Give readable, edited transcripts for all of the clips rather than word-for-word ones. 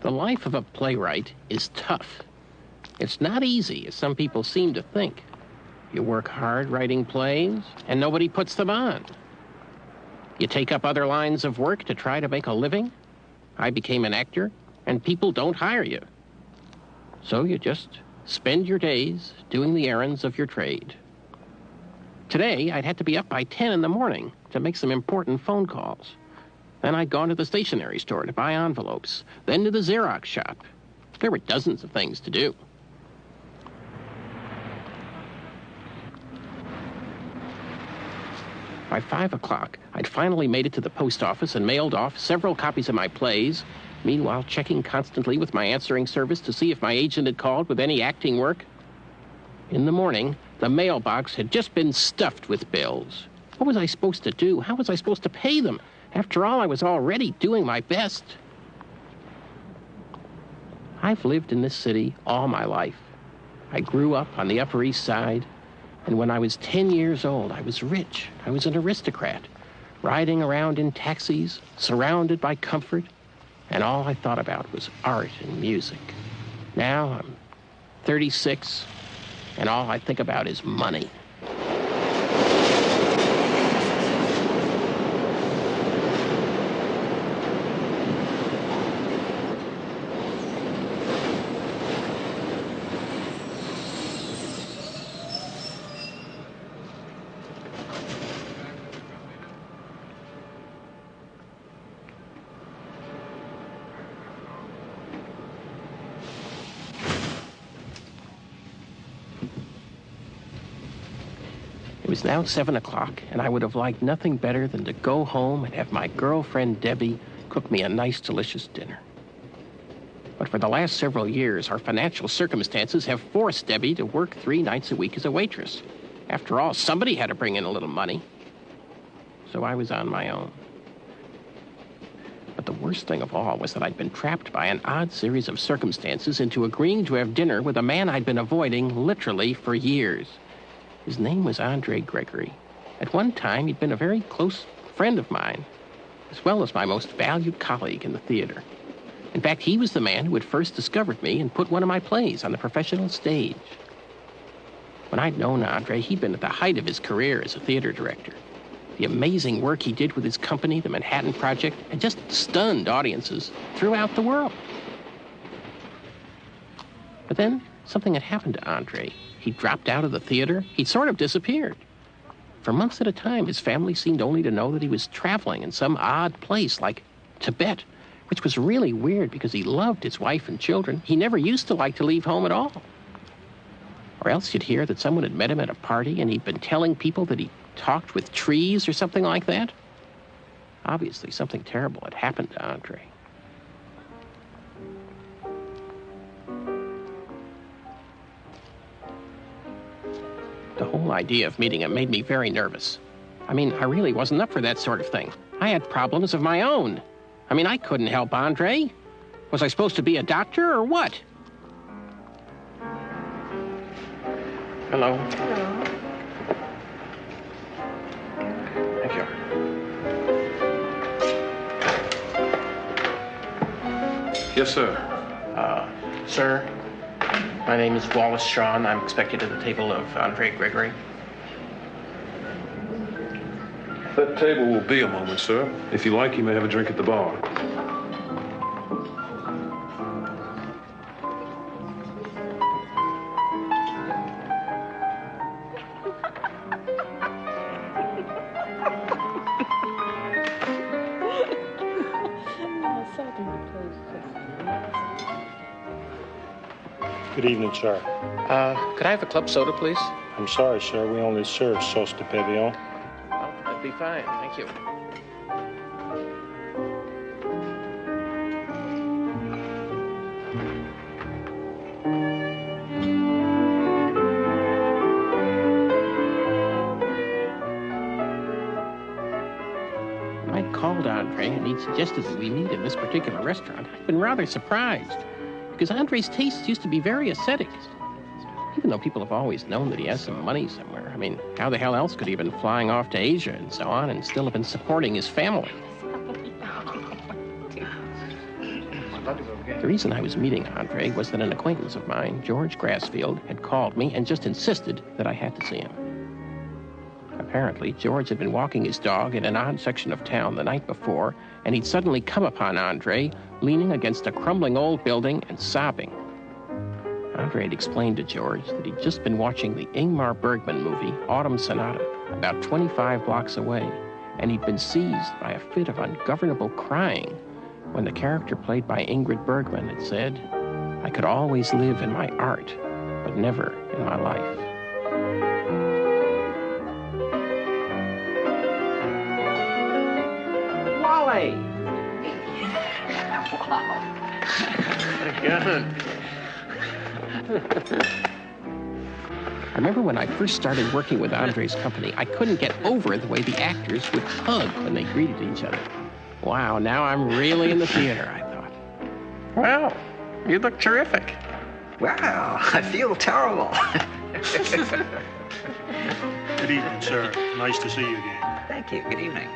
The life of a playwright is tough. It's not easy, as some people seem to think. You work hard writing plays, and nobody puts them on. You take up other lines of work to try to make a living. I became an actor, and people don't hire you. So you just spend your days doing the errands of your trade. Today, I'd had to be up by 10 in the morning to make some important phone calls. Then I'd gone to the stationery store to buy envelopes, then to the Xerox shop. There were dozens of things to do. By 5 o'clock, I'd finally made it to the post office and mailed off several copies of my plays, meanwhile checking constantly with my answering service to see if my agent had called with any acting work. In the morning, the mailbox had just been stuffed with bills. What was I supposed to do? How was I supposed to pay them? After all, I was already doing my best. I've lived in this city all my life. I grew up on the Upper East Side, and when I was 10 years old, I was rich. I was an aristocrat, riding around in taxis, surrounded by comfort, and all I thought about was art and music. Now I'm 36, and all I think about is money. It was now 7 o'clock, and I would have liked nothing better than to go home and have my girlfriend Debbie cook me a nice, delicious dinner. But for the last several years, our financial circumstances have forced Debbie to work 3 nights a week as a waitress. After all, somebody had to bring in a little money. So I was on my own. But the worst thing of all was that I'd been trapped by an odd series of circumstances into agreeing to have dinner with a man I'd been avoiding literally for years. His name was Andre Gregory. At one time, he'd been a very close friend of mine, as well as my most valued colleague in the theater. In fact, he was the man who had first discovered me and put one of my plays on the professional stage. When I'd known Andre, he'd been at the height of his career as a theater director. The amazing work he did with his company, the Manhattan Project, had just stunned audiences throughout the world. But then something had happened to Andre. He dropped out of the theater. He'd sort of disappeared. For months at a time, his family seemed only to know that he was traveling in some odd place like Tibet, which was really weird because he loved his wife and children. He never used to like to leave home at all. Or else you'd hear that someone had met him at a party and he'd been telling people that he talked with trees or something like that. Obviously, something terrible had happened to Andre. The whole idea of meeting him made me very nervous. I mean, I really wasn't up for that sort of thing. I had problems of my own. I mean, I couldn't help Andre. Was I supposed to be a doctor or what? Hello. Hello. Thank you. Yes, sir. Sir, my name is Wallace Shawn. I'm expected at the table of Andre Gregory. That table will be a moment, sir. If you like, you may have a drink at the bar. Good evening, sir. Could I have a club soda, please? I'm sorry, sir. We only serve sauce de pavillon. Oh, that'd be fine. Thank you. I'd called Andre, and he'd suggested that we meet in this particular restaurant. I'd been rather surprised, because Andre's tastes used to be very ascetic. Even though people have always known that he has some money somewhere. I mean, how the hell else could he have been flying off to Asia and so on and still have been supporting his family? I'm about to go get The reason I was meeting Andre was that an acquaintance of mine, George Grassfield, had called me and just insisted that I had to see him. Apparently, George had been walking his dog in an odd section of town the night before, and he'd suddenly come upon Andre, leaning against a crumbling old building and sobbing. Andre had explained to George that he'd just been watching the Ingmar Bergman movie, Autumn Sonata, about 25 blocks away, and he'd been seized by a fit of ungovernable crying when the character played by Ingrid Bergman had said, "I could always live in my art, but never in my life." Wally! I remember when I first started working with Andre's company, I couldn't get over the way the actors would hug when they greeted each other. Wow, now I'm really in the theater, I thought. Wow, you look terrific. Wow, I feel terrible. Good evening, sir. Nice to see you again. Thank you. Good evening.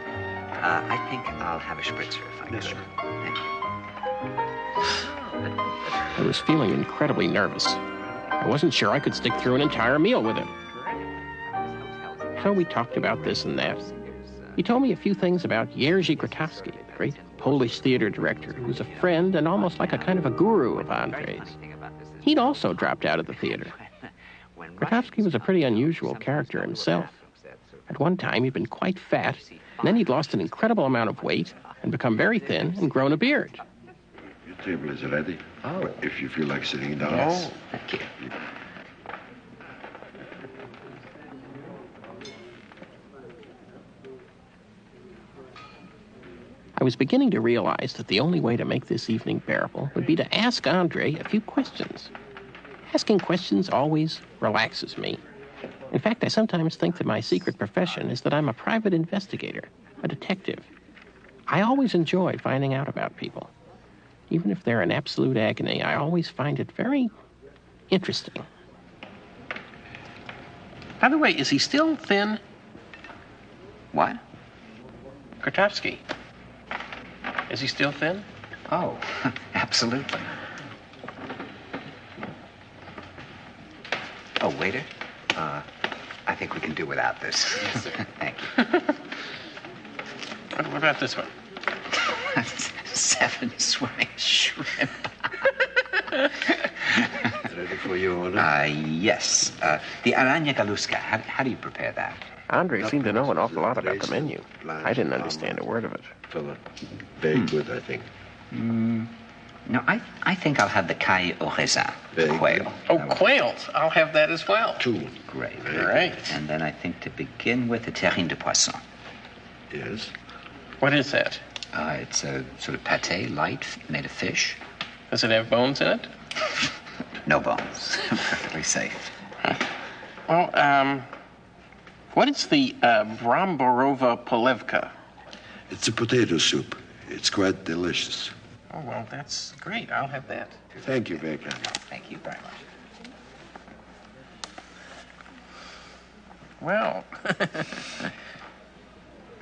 I think I'll have a spritzer if I Yes, could. sir. Thank you. I was feeling incredibly nervous. I wasn't sure I could stick through an entire meal with him. So we talked about this and that. He told me a few things about Jerzy Grotowski, the great Polish theater director who was a friend and almost like a kind of a guru of Andre's. He'd also dropped out of the theater. Grotowski was a pretty unusual character himself. At one time, he'd been quite fat, and then he'd lost an incredible amount of weight and become very thin and grown a beard. Your table is ready. Oh. If you feel like sitting down. Yes. Thank you. I was beginning to realize that the only way to make this evening bearable would be to ask Andre a few questions. Asking questions always relaxes me. In fact, I sometimes think that my secret profession is that I'm a private investigator, a detective. I always enjoy finding out about people. Even if they're in absolute agony, I always find it very interesting. By the way, is he still thin? What? Grotowski. Is he still thin? Oh, absolutely. Oh, waiter. I think we can do without this. Yes, sir. Thank What about this one? you. 7 swimming shrimp. Ready for your order? Yes. The aranya galuska. How do you prepare that? Andre seemed to know an awful lot about the menu. I didn't understand a word of it. Fella. Very good, I think. No, I think I'll have the caille au raisin, the Very quail. good. Oh, quails. I'll have that as well. 2. Great. Great. And then I think to begin with the terrine de poisson. Yes. What is that? It's a sort of pate, light, made of fish. Does it have bones in it? No bones. Perfectly safe. Well, what is the Bramborova Polevka? It's a potato soup. It's quite delicious. Oh, well, that's great. I'll have that. Thank you, very kind. Thank you very much. Well.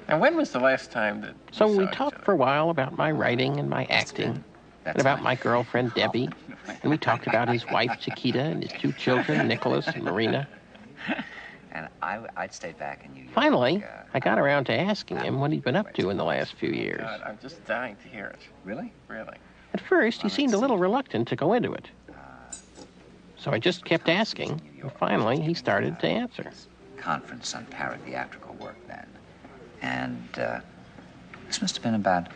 Now, when was the last time that So you we saw each talked other? for a while about my writing and my acting, and about my girlfriend Debbie, and we talked about his wife Chiquita and his 2 children, Nicholas and Marina. And I'd stay back in New York. Finally, I got around to asking him what he'd been up to in the last few years. God, I'm just dying to hear it. Really? Really. At first, he seemed a little reluctant to go into it. So I just kept asking, and finally he started to answer. Conference on paratheatrical work then. And this must have been about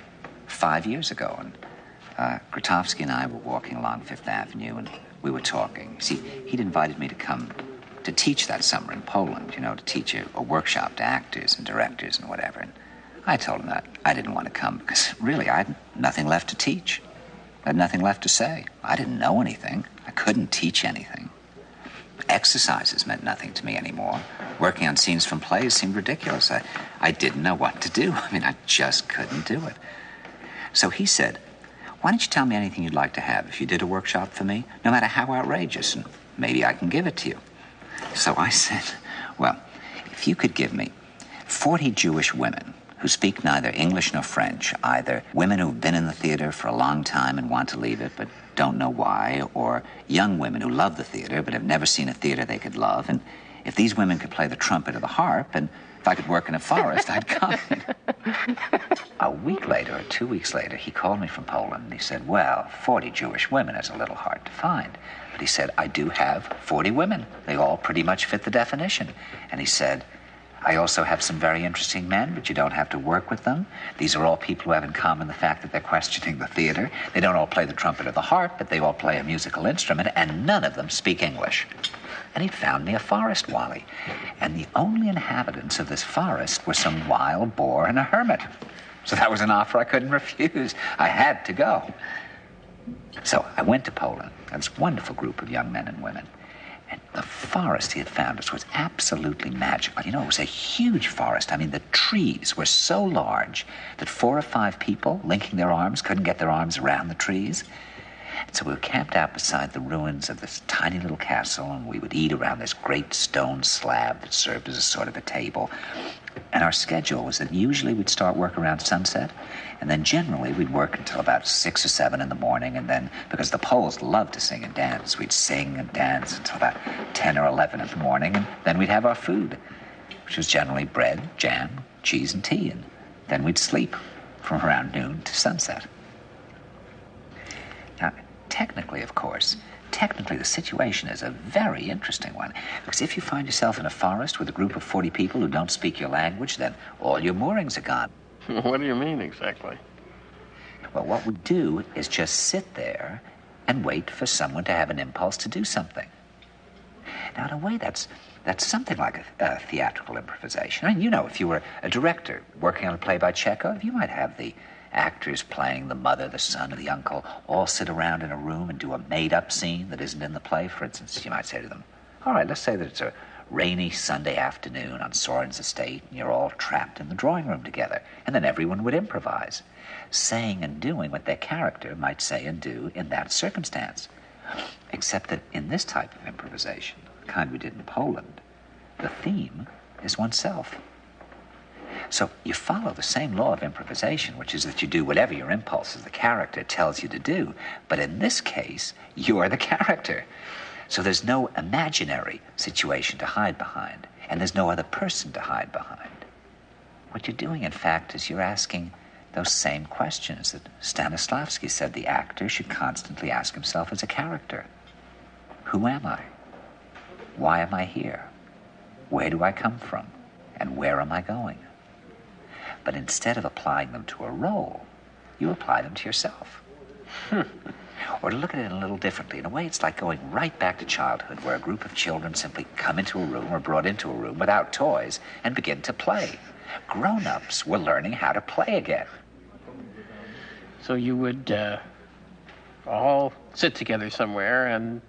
5 years ago. And Grotowski and I were walking along Fifth Avenue, and we were talking. See, he'd invited me to come to teach that summer in Poland, to teach a workshop to actors and directors and whatever. And I told him that I didn't want to come because really I had nothing left to teach. I had nothing left to say. I didn't know anything. I couldn't teach anything. Exercises meant nothing to me anymore. Working on scenes from plays seemed ridiculous. I didn't know what to do. I mean, I just couldn't do it. So he said, why don't you tell me anything you'd like to have if you did a workshop for me, no matter how outrageous, and maybe I can give it to you. So I said, well, if you could give me 40 Jewish women who speak neither English nor French, either women who've been in the theater for a long time and want to leave it but don't know why, or young women who love the theater but have never seen a theater they could love. And if these women could play the trumpet or the harp, and if I could work in a forest, I'd come. A week later, or 2 weeks later, he called me from Poland, and he said, well, 40 Jewish women is a little hard to find. But he said, I do have 40 women. They all pretty much fit the definition. And he said, I also have some very interesting men, but you don't have to work with them. These are all people who have in common the fact that they're questioning the theater. They don't all play the trumpet or the harp, but they all play a musical instrument, and none of them speak English. And he'd found me a forest, Wally. And the only inhabitants of this forest were some wild boar and a hermit. So that was an offer I couldn't refuse. I had to go. So I went to Poland, and this wonderful group of young men and women. And the forest he had found us was absolutely magical. You know, it was a huge forest. I mean, the trees were so large that 4 or 5 people linking their arms couldn't get their arms around the trees. And so we were camped out beside the ruins of this tiny little castle, and we would eat around this great stone slab that served as a sort of a table. And our schedule was that usually we'd start work around sunset, and then generally we'd work until about 6 or 7 in the morning, and then, because the Poles loved to sing and dance, we'd sing and dance until about 10 or 11 in the morning, and then we'd have our food, which was generally bread, jam, cheese, and tea, and then we'd sleep from around noon to sunset. Now, technically, of course, the situation is a very interesting one. Because if you find yourself in a forest with a group of 40 people who don't speak your language, then all your moorings are gone. What do you mean exactly? Well, what we do is just sit there and wait for someone to have an impulse to do something. Now, in a way, that's something like a theatrical improvisation. I mean, you know, if you were a director working on a play by Chekhov, you might have the actors playing the mother, the son, or the uncle all sit around in a room and do a made-up scene that isn't in the play. For instance, you might say to them, all right, let's say that it's a rainy Sunday afternoon on Soren's estate, and you're all trapped in the drawing room together. And then everyone would improvise, saying and doing what their character might say and do in that circumstance. Except that in this type of improvisation, the kind we did in Poland, the theme is oneself. So you follow the same law of improvisation, which is that you do whatever your impulse as the character tells you to do. But in this case, you're the character. So there's no imaginary situation to hide behind, and there's no other person to hide behind. What you're doing, in fact, is you're asking those same questions that Stanislavski said the actor should constantly ask himself as a character. Who am I? Why am I here? Where do I come from? And where am I going? But instead of applying them to a role, you apply them to yourself. Or to look at it a little differently, in a way it's like going right back to childhood, where a group of children simply come into a room or brought into a room without toys and begin to play. Grown-ups were learning how to play again. So you would all sit together somewhere and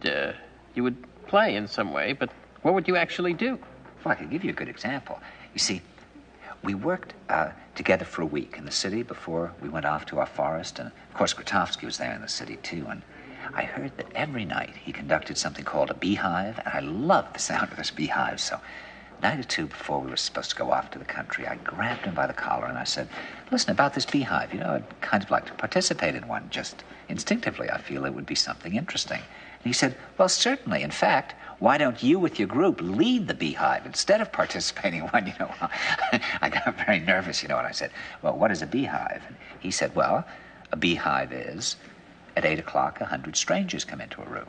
you would play in some way, but what would you actually do? Well, I could give you a good example. You see, we worked together for a week in the city before we went off to our forest. And, of course, Grotowski was there in the city, too. And I heard that every night he conducted something called a beehive. And I loved the sound of this beehive. So a night or 2 before we were supposed to go off to the country, I grabbed him by the collar and I said, listen, about this beehive, you know, I'd kind of like to participate in one. Just instinctively, I feel it would be something interesting. And he said, well, certainly. In fact, why don't you with your group lead the beehive instead of participating in one? You know, I got very nervous, you know, and I said, well, what is a beehive? And he said, well, a beehive is at 8 o'clock, 100 strangers come into a room.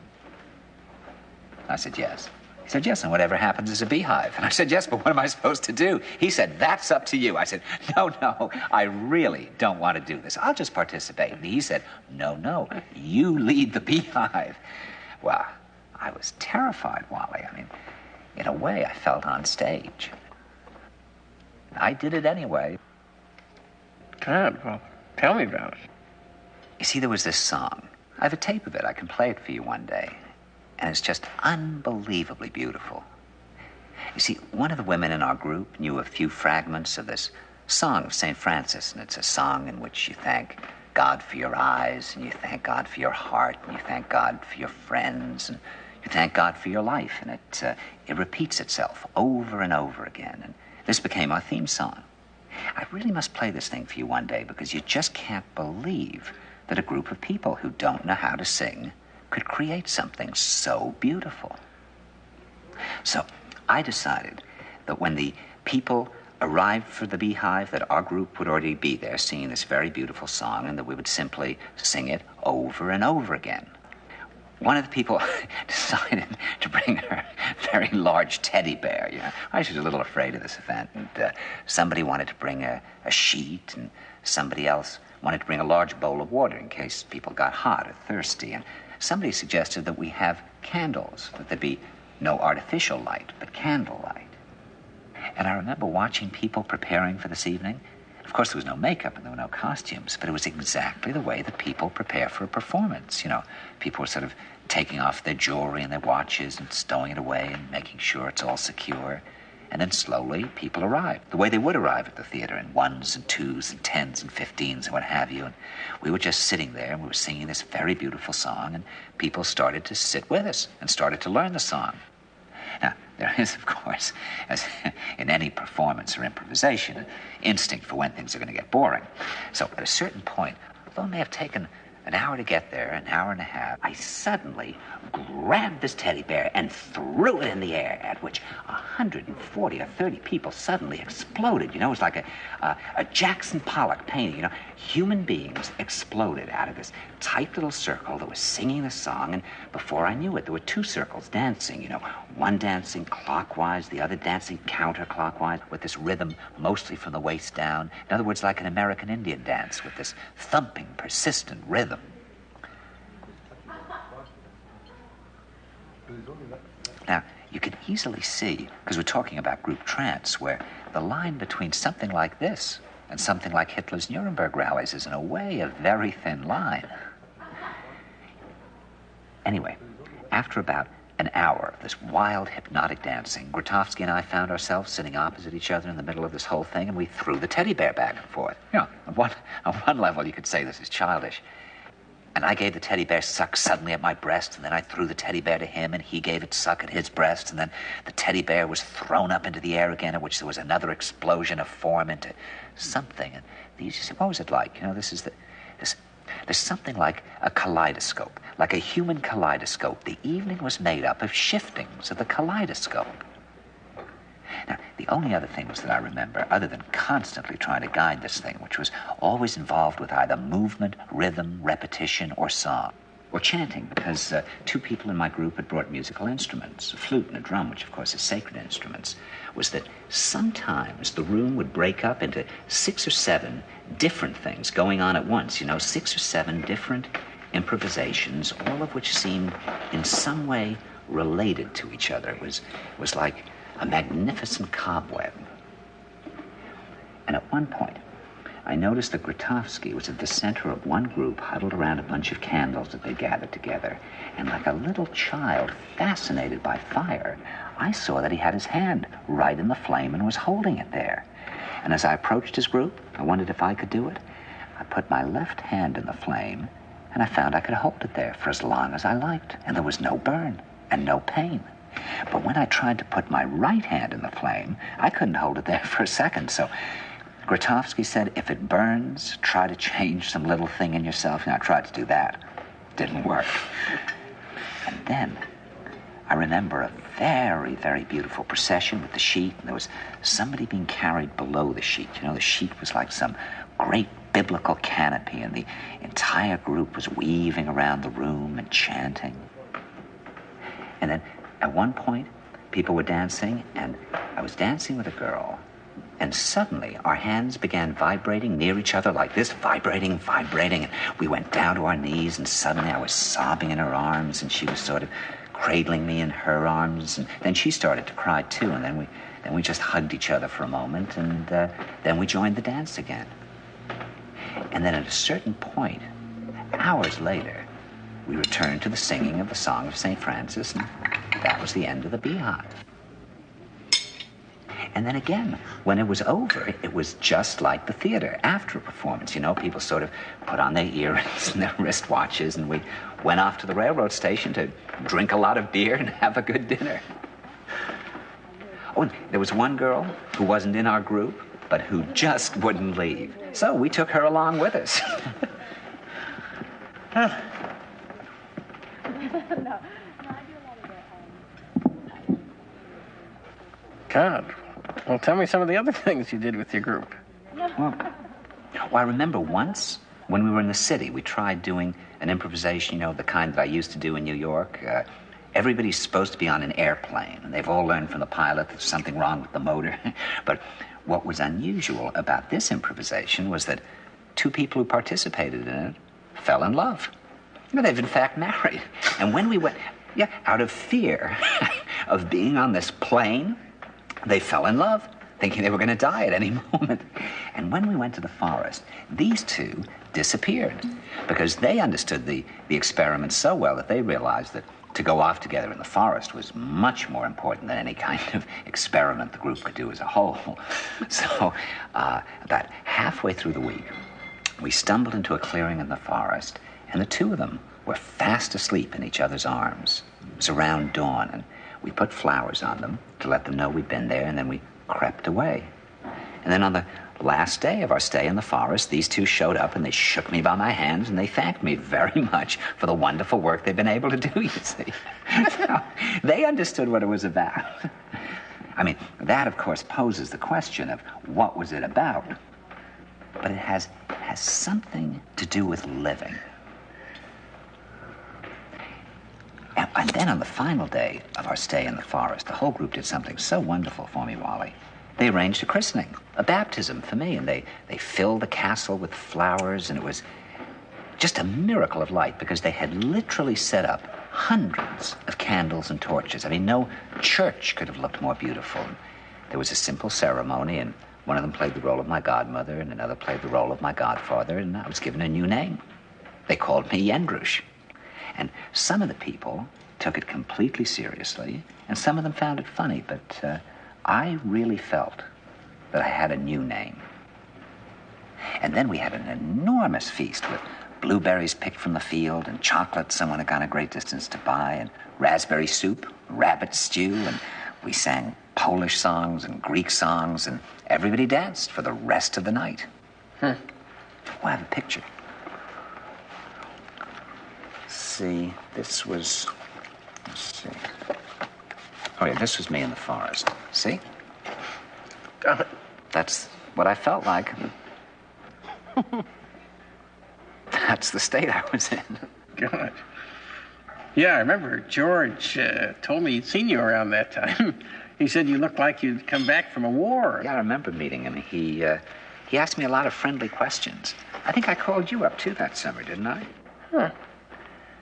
I said, yes. He said, yes, and whatever happens is a beehive. And I said, yes, but what am I supposed to do? He said, that's up to you. I said, no, I really don't want to do this. I'll just participate. And he said, no, you lead the beehive. Well, I was terrified, Wally. I mean, in a way, I felt on stage. I did it anyway. God, well, tell me about it. You see, there was this song. I have a tape of it. I can play it for you one day. And it's just unbelievably beautiful. You see, one of the women in our group knew a few fragments of this song of St. Francis, and it's a song in which you thank God for your eyes, and you thank God for your heart, and you thank God for your friends, and you thank God for your life. And it repeats itself over and over again. And this became our theme song. I really must play this thing for you one day because you just can't believe that a group of people who don't know how to sing could create something so beautiful. So I decided that when the people arrived for the Beehive, that our group would already be there singing this very beautiful song and that we would simply sing it over and over again. One of the people decided to bring her very large teddy bear. You know, I was a little afraid of this event, and somebody wanted to bring a sheet, and somebody else wanted to bring a large bowl of water in case people got hot or thirsty, and somebody suggested that we have candles, that there be no artificial light, but candlelight. And I remember watching people preparing for this evening. Of course, there was no makeup and there were no costumes, but it was exactly the way that people prepare for a performance. You know, people were sort of taking off their jewelry and their watches and stowing it away and making sure it's all secure. And then slowly, people arrived, the way they would arrive at the theater, in 1s and 2s and 10s and 15s and what have you. And we were just sitting there and we were singing this very beautiful song, and people started to sit with us and started to learn the song. Now, there is, of course, as in any performance or improvisation, an instinct for when things are going to get boring. So at a certain point, although it may have taken an hour to get there, an hour and a half, I suddenly grabbed this teddy bear and threw it in the air, at which 140 or 30 people suddenly exploded. You know, it was like a Jackson Pollock painting. You know, human beings exploded out of this tight little circle that was singing the song, and before I knew it, there were two circles dancing, you know, one dancing clockwise, the other dancing counterclockwise, with this rhythm mostly from the waist down. In other words, like an American Indian dance with this thumping, persistent rhythm. Now, you can easily see, because we're talking about group trance, where the line between something like this and something like Hitler's Nuremberg rallies is, in a way, a very thin line. Anyway, after about an hour of this wild, hypnotic dancing, Grotowski and I found ourselves sitting opposite each other in the middle of this whole thing, and we threw the teddy bear back and forth. You know, on one level, you could say this is childish. And I gave the teddy bear suck suddenly at my breast, and then I threw the teddy bear to him, and he gave it suck at his breast, and then the teddy bear was thrown up into the air again, at which there was another explosion of form into something. And you see, what was it like? You know, there's something like a kaleidoscope, like a human kaleidoscope. The evening was made up of shiftings of the kaleidoscope. Now, the only other things that I remember, other than constantly trying to guide this thing, which was always involved with either movement, rhythm, repetition, or song, or chanting, because two people in my group had brought musical instruments, a flute and a drum, which of course are sacred instruments, was that sometimes the room would break up into 6 or 7 different things going on at once, you know, 6 or 7 different improvisations, all of which seemed in some way related to each other. It was like a magnificent cobweb. And at one point, I noticed that Grotowski was at the center of one group, huddled around a bunch of candles that they gathered together. And like a little child fascinated by fire, I saw that he had his hand right in the flame and was holding it there. And as I approached his group, I wondered if I could do it. I put my left hand in the flame, and I found I could hold it there for as long as I liked, and there was no burn and no pain. But when I tried to put my right hand in the flame, I couldn't hold it there for a second. So Grotowski said, if it burns, try to change some little thing in yourself. And I tried to do that. Didn't work. And then I remember a very, very beautiful procession with the sheet, and there was somebody being carried below the sheet. You know, the sheet was like some great biblical canopy, and the entire group was weaving around the room and chanting. And then at one point, people were dancing, and I was dancing with a girl, and suddenly our hands began vibrating near each other like this, vibrating, and we went down to our knees, and suddenly I was sobbing in her arms, and she was sort of cradling me in her arms, and then she started to cry too, and then we just hugged each other for a moment, and then we joined the dance again. And then at a certain point, hours later, we returned to the singing of the Song of St. Francis, and that was the end of the Beehive. And then again, when it was over, it was just like the theater after a performance. You know, people sort of put on their earrings and their wristwatches, and we went off to the railroad station to drink a lot of beer and have a good dinner. Oh, and there was one girl who wasn't in our group, but who just wouldn't leave. So we took her along with us. God. Well, tell me some of the other things you did with your group. Well, I remember once when we were in the city, we tried doing an improvisation, you know, the kind that I used to do in New York. Everybody's supposed to be on an airplane, and they've all learned from the pilot there's something wrong with the motor. But what was unusual about this improvisation was that two people who participated in it fell in love. You know, they've in fact married. And when we went, out of fear of being on this plane, they fell in love, thinking they were going to die at any moment. And when we went to the forest, these two disappeared because they understood the experiment so well that they realized that to go off together in the forest was much more important than any kind of experiment the group could do as a whole. So about halfway through the week, we stumbled into a clearing in the forest, and the two of them were fast asleep in each other's arms. It was around dawn, and we put flowers on them to let them know we'd been there, and then we crept away. And then on the last day of our stay in the forest, these two showed up, and they shook me by my hands, and they thanked me very much for the wonderful work they've been able to do, you see. So they understood what it was about. I mean, that, of course, poses the question of what was it about? But it has something to do with living. And then on the final day of our stay in the forest, the whole group did something so wonderful for me, Wally. They arranged a christening, a baptism for me, and they filled the castle with flowers, and it was just a miracle of light because they had literally set up hundreds of candles and torches. I mean, no church could have looked more beautiful. There was a simple ceremony, and one of them played the role of my godmother, and another played the role of my godfather, and I was given a new name. They called me Yendrush. And some of the people took it completely seriously, and some of them found it funny, but I really felt that I had a new name. And then we had an enormous feast with blueberries picked from the field and chocolate someone had gone a great distance to buy and raspberry soup, rabbit stew, and we sang Polish songs and Greek songs, and everybody danced for the rest of the night. Well, I have a picture. See, this was, let's see. Oh, yeah, this was me in the forest. See? Got it. That's what I felt like. That's the state I was in. God. Yeah, I remember George told me he'd seen you around that time. He said you looked like you'd come back from a war. Yeah, I remember meeting him. He asked me a lot of friendly questions. I think I called you up, too, that summer, didn't I? Huh.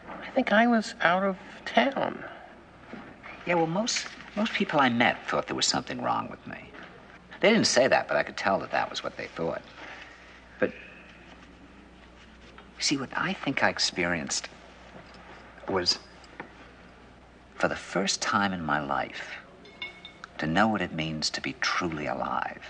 I think I was out of town. Yeah, well, most people I met thought there was something wrong with me. They didn't say that, but I could tell that that was what they thought. But, see, what I think I experienced was, for the first time in my life, to know what it means to be truly alive.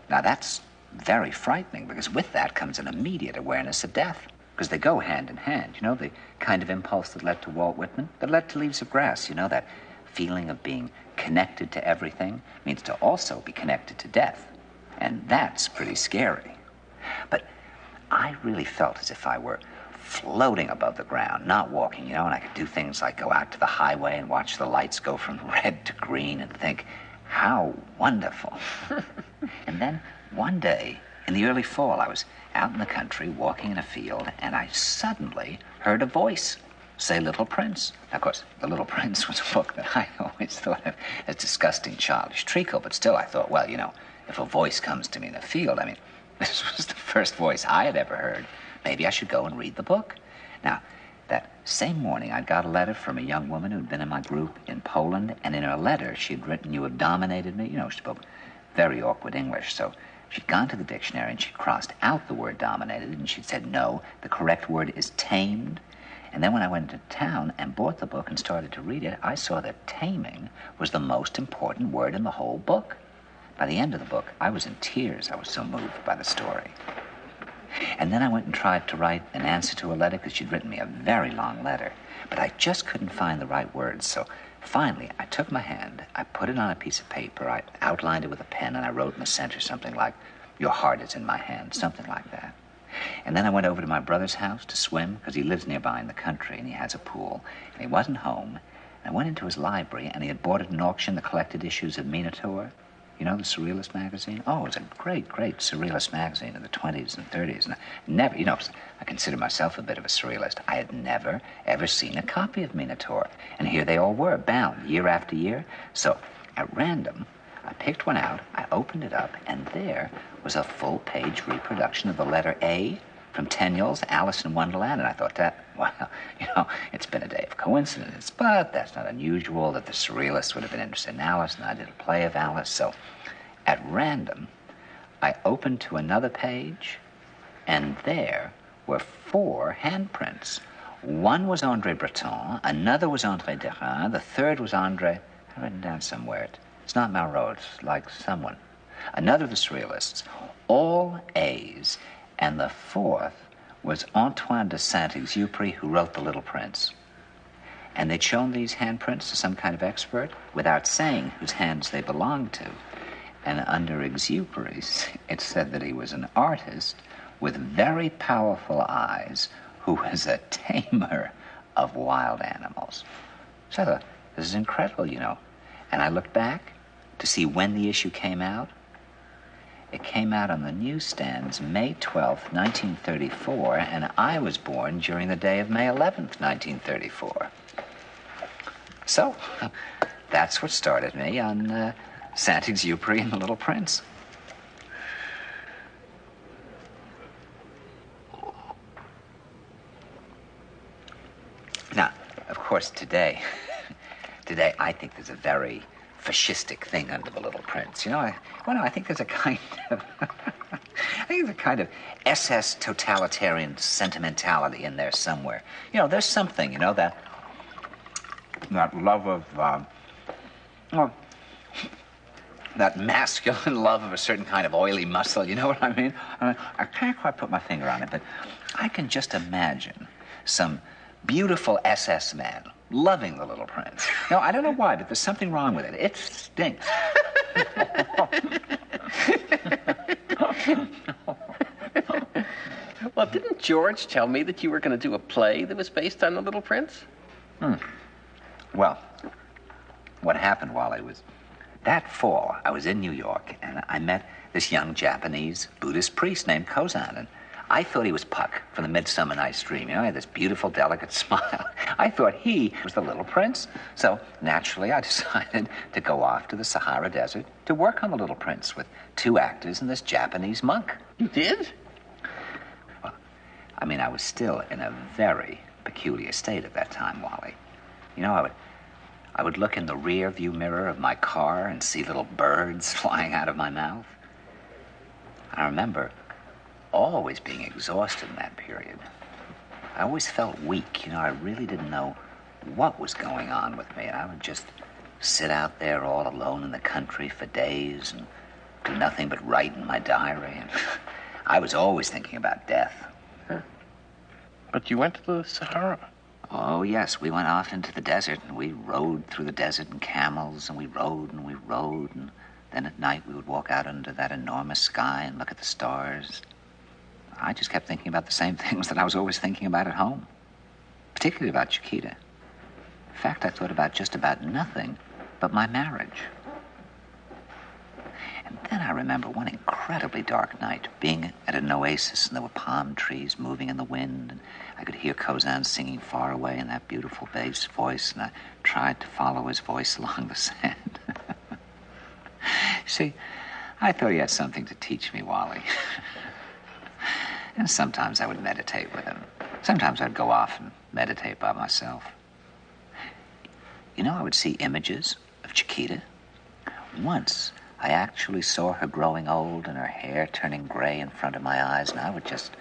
Now, that's very frightening, because with that comes an immediate awareness of death. Because they go hand in hand, you know, the kind of impulse that led to Walt Whitman, that led to Leaves of Grass, you know, that feeling of being connected to everything means to also be connected to death. And that's pretty scary. But I really felt as if I were floating above the ground, not walking, you know, and I could do things like go out to the highway and watch the lights go from red to green and think, how wonderful. And then one day, in the early fall, I was out in the country, walking in a field, and I suddenly heard a voice say Little Prince. Now, of course, The Little Prince was a book that I always thought of as disgusting childish treacle, but still I thought, well, you know, if a voice comes to me in a field, I mean, this was the first voice I had ever heard. Maybe I should go and read the book. Now, that same morning, I got a letter from a young woman who'd been in my group in Poland, and in her letter, she'd written, "You have dominated me." You know, she spoke very awkward English, so she'd gone to the dictionary and she'd crossed out the word dominated, and she'd said, no, the correct word is tamed. And then when I went to town and bought the book and started to read it, I saw that taming was the most important word in the whole book. By the end of the book, I was in tears. I was so moved by the story. And then I went and tried to write an answer to a letter because she'd written me a very long letter. But I just couldn't find the right words. So finally, I took my hand, I put it on a piece of paper, I outlined it with a pen, and I wrote in the center something like, Your heart is in my hand, something like that. And then I went over to my brother's house to swim, because he lives nearby in the country, and he has a pool, and he wasn't home. And I went into his library, and he had bought at an auction the collected issues of Minotaur. You know, the Surrealist magazine? Oh, it was a great, great Surrealist magazine in the 20s and 30s. And I never, you know, I consider myself a bit of a Surrealist. I had never, ever seen a copy of Minotaur. And here they all were, bound year after year. So, at random, I picked one out, I opened it up, and there was a full-page reproduction of the letter A from Tenniel's Alice in Wonderland. And I thought that, well, you know, it's been a day of coincidence, but that's not unusual that the Surrealists would have been interested in Alice, and I did a play of Alice. So, at random, I opened to another page, and there were 4 handprints. One was André Breton, another was André Derain, the third was André, I've written down somewhere, it's not Malraux, it's like someone. Another of the Surrealists, all A's, and the fourth was Antoine de Saint-Exupéry, who wrote The Little Prince. And they'd shown these handprints to some kind of expert without saying whose hands they belonged to. And under Exupéry's, it said that he was an artist with very powerful eyes who was a tamer of wild animals. So I thought, this is incredible, you know. And I looked back to see when the issue came out. It came out on the newsstands May 12th, 1934, and I was born during the day of May 11th, 1934. So, that's what started me on Saint-Exupéry and the Little Prince. Now, of course, today I think there's a very fascistic thing under The Little Prince. You know, I think there's a kind of, I think there's a kind of SS totalitarian sentimentality in there somewhere. You know, there's something, you know, that love of, well, that masculine love of a certain kind of oily muscle, you know what I mean? I can't quite put my finger on it, but I can just imagine some beautiful SS man loving The Little Prince. No, I don't know why, but there's something wrong with it. It stinks. Well, didn't George tell me that you were going to do a play that was based on The Little Prince? Well, what happened, Wally, was that fall, I was in New York, and I met this young Japanese Buddhist priest named Kozan, and I thought he was Puck from the Midsummer Night's Dream. You know, he had this beautiful, delicate smile. I thought he was the Little Prince. So, naturally, I decided to go off to the Sahara Desert to work on the Little Prince with 2 actors and this Japanese monk. You did? Well, I mean, I was still in a very peculiar state at that time, Wally. You know, I would look in the rear view mirror of my car and see little birds flying out of my mouth. I remember always being exhausted in that period. I always felt weak. You know, I really didn't know what was going on with me. And I would just sit out there all alone in the country for days and do nothing but write in my diary. And I was always thinking about death. Huh. But you went to the Sahara. Oh, yes. We went off into the desert, and we rode through the desert in camels, and we rode, and then at night we would walk out under that enormous sky and look at the stars. I just kept thinking about the same things that I was always thinking about at home, particularly about Chiquita. In fact, I thought about just about nothing but my marriage. And then I remember one incredibly dark night, being at an oasis, and there were palm trees moving in the wind, and I could hear Kozan singing far away in that beautiful bass voice, and I tried to follow his voice along the sand. See, I thought he had something to teach me, Wally. And sometimes I would meditate with him. Sometimes I'd go off and meditate by myself. You know, I would see images of Chiquita. Once, I actually saw her growing old and her hair turning gray in front of my eyes, and I would just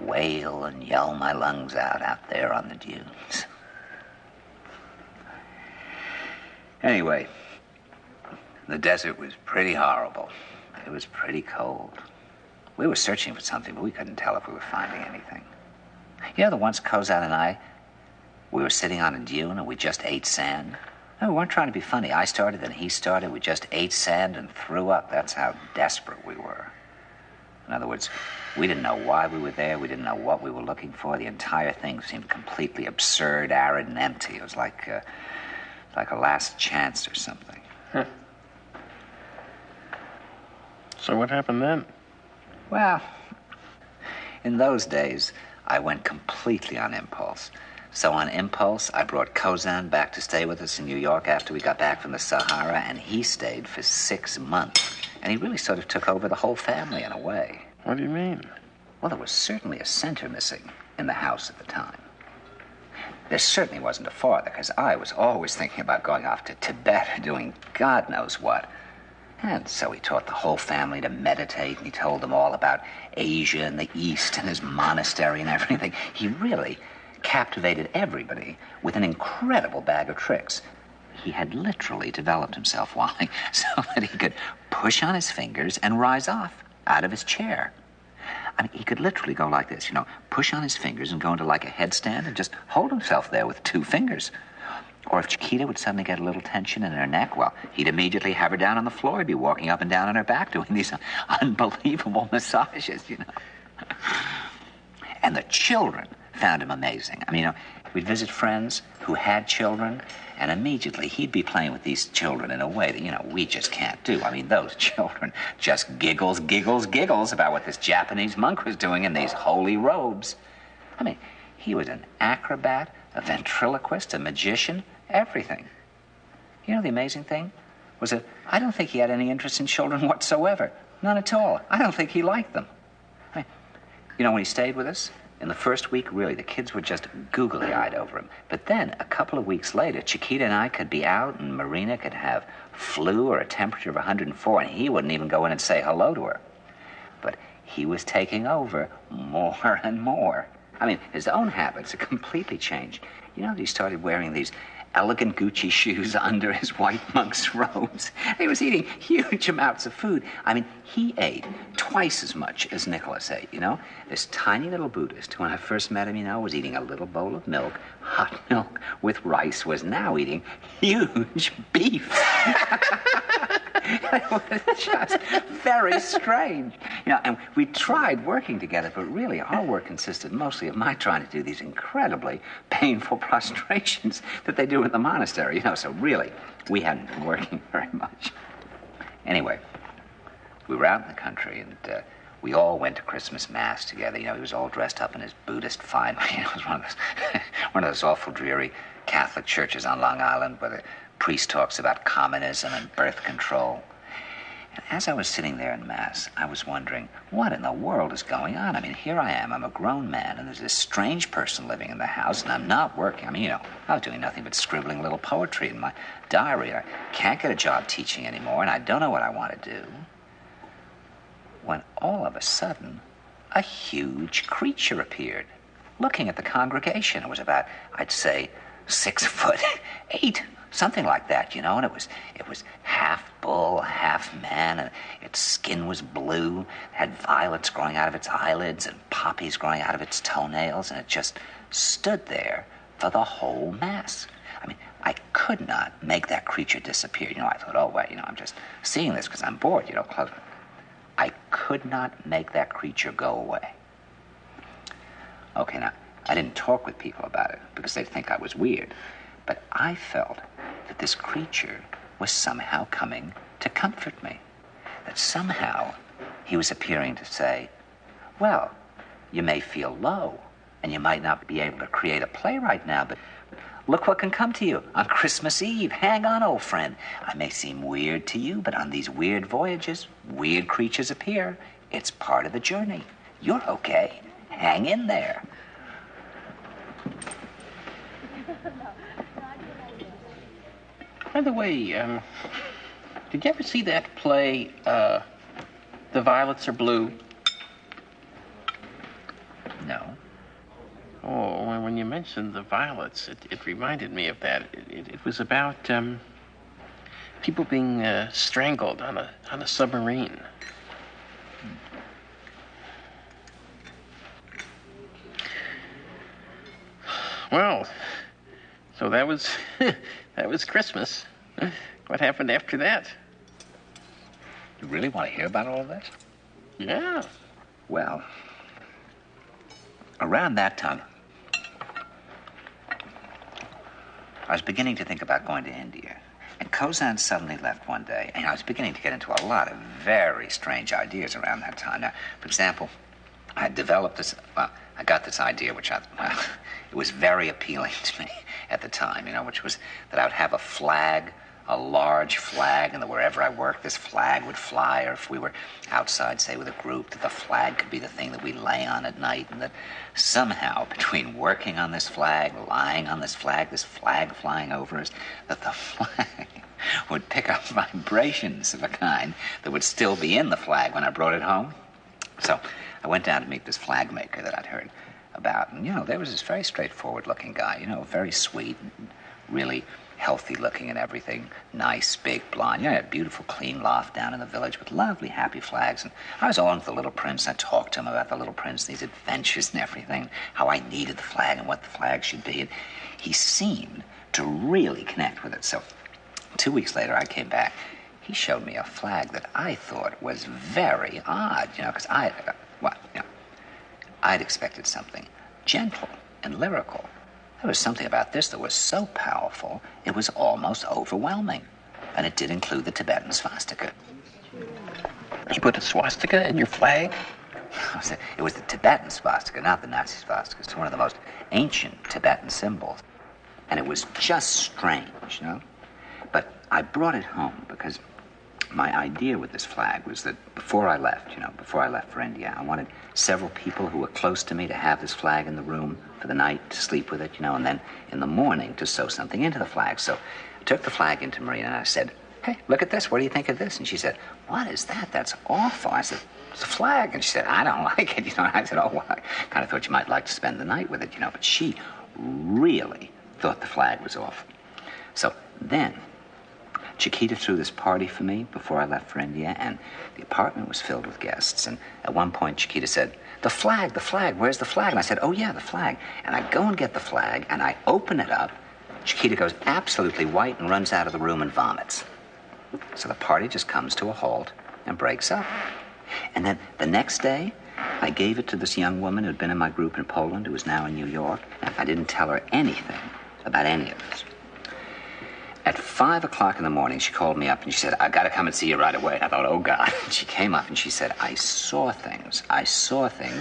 wail and yell my lungs out there on the dunes. Anyway, the desert was pretty horrible. It was pretty cold. We were searching for something, but we couldn't tell if we were finding anything. You know, the once Kozan and we were sitting on a dune and we just ate sand. No, we weren't trying to be funny. I started, then he started. We just ate sand and threw up. That's how desperate we were. In other words, we didn't know why we were there. We didn't know what we were looking for. The entire thing seemed completely absurd, arid, and empty. It was like a last chance or something. Huh. So what happened then? Well, in those days, I went completely on impulse. So on impulse, I brought Kozan back to stay with us in New York after we got back from the Sahara, and he stayed for 6 months. And he really sort of took over the whole family in a way. What do you mean? Well, there was certainly a center missing in the house at the time. There certainly wasn't a father, because I was always thinking about going off to Tibet or doing God knows what. And so he taught the whole family to meditate, and he told them all about Asia and the East and his monastery and everything. He really captivated everybody with an incredible bag of tricks. He had literally developed himself, Wally, so that he could push on his fingers and rise off out of his chair. I mean, he could literally go like this, push on his fingers and go into like a headstand and just hold himself there with 2 fingers. Or if Chiquita would suddenly get a little tension in her neck, well, he'd immediately have her down on the floor. He'd be walking up and down on her back doing these unbelievable massages, And the children found him amazing. I mean, we'd visit friends who had children, and immediately he'd be playing with these children in a way that, we just can't do. I mean, those children just giggles about what this Japanese monk was doing in these holy robes. I mean, he was an acrobat, a ventriloquist, a magician, everything. The amazing thing was that I don't think he had any interest in children whatsoever. None at all. I don't think he liked them. I mean, when he stayed with us, in the first week, really, the kids were just googly-eyed over him. But then, a couple of weeks later, Chiquita and I could be out, and Marina could have flu or a temperature of 104, and he wouldn't even go in and say hello to her. But he was taking over more and more. I mean, his own habits had completely changed. He started wearing these elegant Gucci shoes under his white monk's robes. He was eating huge amounts of food. I mean, he ate twice as much as Nicholas ate, This tiny little Buddhist, when I first met him, was eating a little bowl of milk, hot milk with rice, was now eating huge beef. It was just very strange. And we tried working together, but really our work consisted mostly of my trying to do these incredibly painful prostrations that they do in the monastery, so really, we hadn't been working very much. Anyway, we were out in the country, and we all went to Christmas Mass together. He was all dressed up in his Buddhist finery. It was one of those awful, dreary Catholic churches on Long Island where the priest talks about communism and birth control. And as I was sitting there in Mass, I was wondering, what in the world is going on? I mean, here I am, I'm a grown man, and there's this strange person living in the house, and I'm not working. I mean, I was doing nothing but scribbling little poetry in my diary. I can't get a job teaching anymore, and I don't know what I want to do. When all of a sudden, a huge creature appeared, looking at the congregation. It was about, I'd say, 6'8", something like that, and it was half bull, half man, and its skin was blue, had violets growing out of its eyelids and poppies growing out of its toenails, and it just stood there for the whole Mass. I mean, I could not make that creature disappear. I thought, oh, wait, I'm just seeing this because I'm bored, close. I could not make that creature go away. Okay, now, I didn't talk with people about it because they'd think I was weird, but I felt that this creature was somehow coming to comfort me, that somehow he was appearing to say, well, you may feel low, and you might not be able to create a play right now, but look what can come to you on Christmas Eve. Hang on, old friend. I may seem weird to you, but on these weird voyages, weird creatures appear. It's part of the journey. You're okay. Hang in there. By the way, did you ever see that play, The Violets Are Blue? No. Oh, when you mentioned the violets, it reminded me of that. It was about people being strangled on a submarine. Well, so that was that was Christmas. What happened after that? You really want to hear about all of this? Yeah. Well, around that time, I was beginning to think about going to India. And Kozan suddenly left one day, and I was beginning to get into a lot of very strange ideas around that time. Now, for example, I had developed this, I got this idea, which it was very appealing to me at the time, which was that I would have a flag, a large flag, and that wherever I worked, this flag would fly, or if we were outside, say, with a group, that the flag could be the thing that we lay on at night, and that somehow, between working on this flag, lying on this flag flying over us, that the flag would pick up vibrations of a kind that would still be in the flag when I brought it home. So I went down to meet this flag maker that I'd heard about, and, there was this very straightforward-looking guy, very sweet, and really healthy looking and everything, nice, big, blonde. A beautiful, clean loft down in the village with lovely, happy flags. And I was on with the Little Prince. I talked to him about the Little Prince, these adventures and everything, how I needed the flag and what the flag should be. And he seemed to really connect with it. So 2 weeks later, I came back. He showed me a flag that I thought was very odd, because I'd expected something gentle and lyrical. There was something about this that was so powerful, it was almost overwhelming. And it did include the Tibetan swastika. You put a swastika in your flag? It was the Tibetan swastika, not the Nazi swastika. It's one of the most ancient Tibetan symbols. And it was just strange, But I brought it home because my idea with this flag was that before I left for India, I wanted several people who were close to me to have this flag in the room for the night, to sleep with it, and then in the morning to sew something into the flag. So I took the flag into Marina and I said, "Hey, look at this. What do you think of this?" And she said, "What is that? That's awful." I said, "It's a flag." And she said, "I don't like it." And I said, "Oh, well, I kind of thought you might like to spend the night with it, But she really thought the flag was awful. So then Chiquita threw this party for me before I left for India, and the apartment was filled with guests. And at one point, Chiquita said, the flag, where's the flag?" And I said, "Oh, yeah, the flag." And I go and get the flag, and I open it up. Chiquita goes absolutely white and runs out of the room and vomits. So the party just comes to a halt and breaks up. And then the next day, I gave it to this young woman who'd been in my group in Poland, who was now in New York. And I didn't tell her anything about any of this. At 5 o'clock in the morning, she called me up and she said, "I got to come and see you right away." And I thought, oh, God. And she came up and she said, I saw things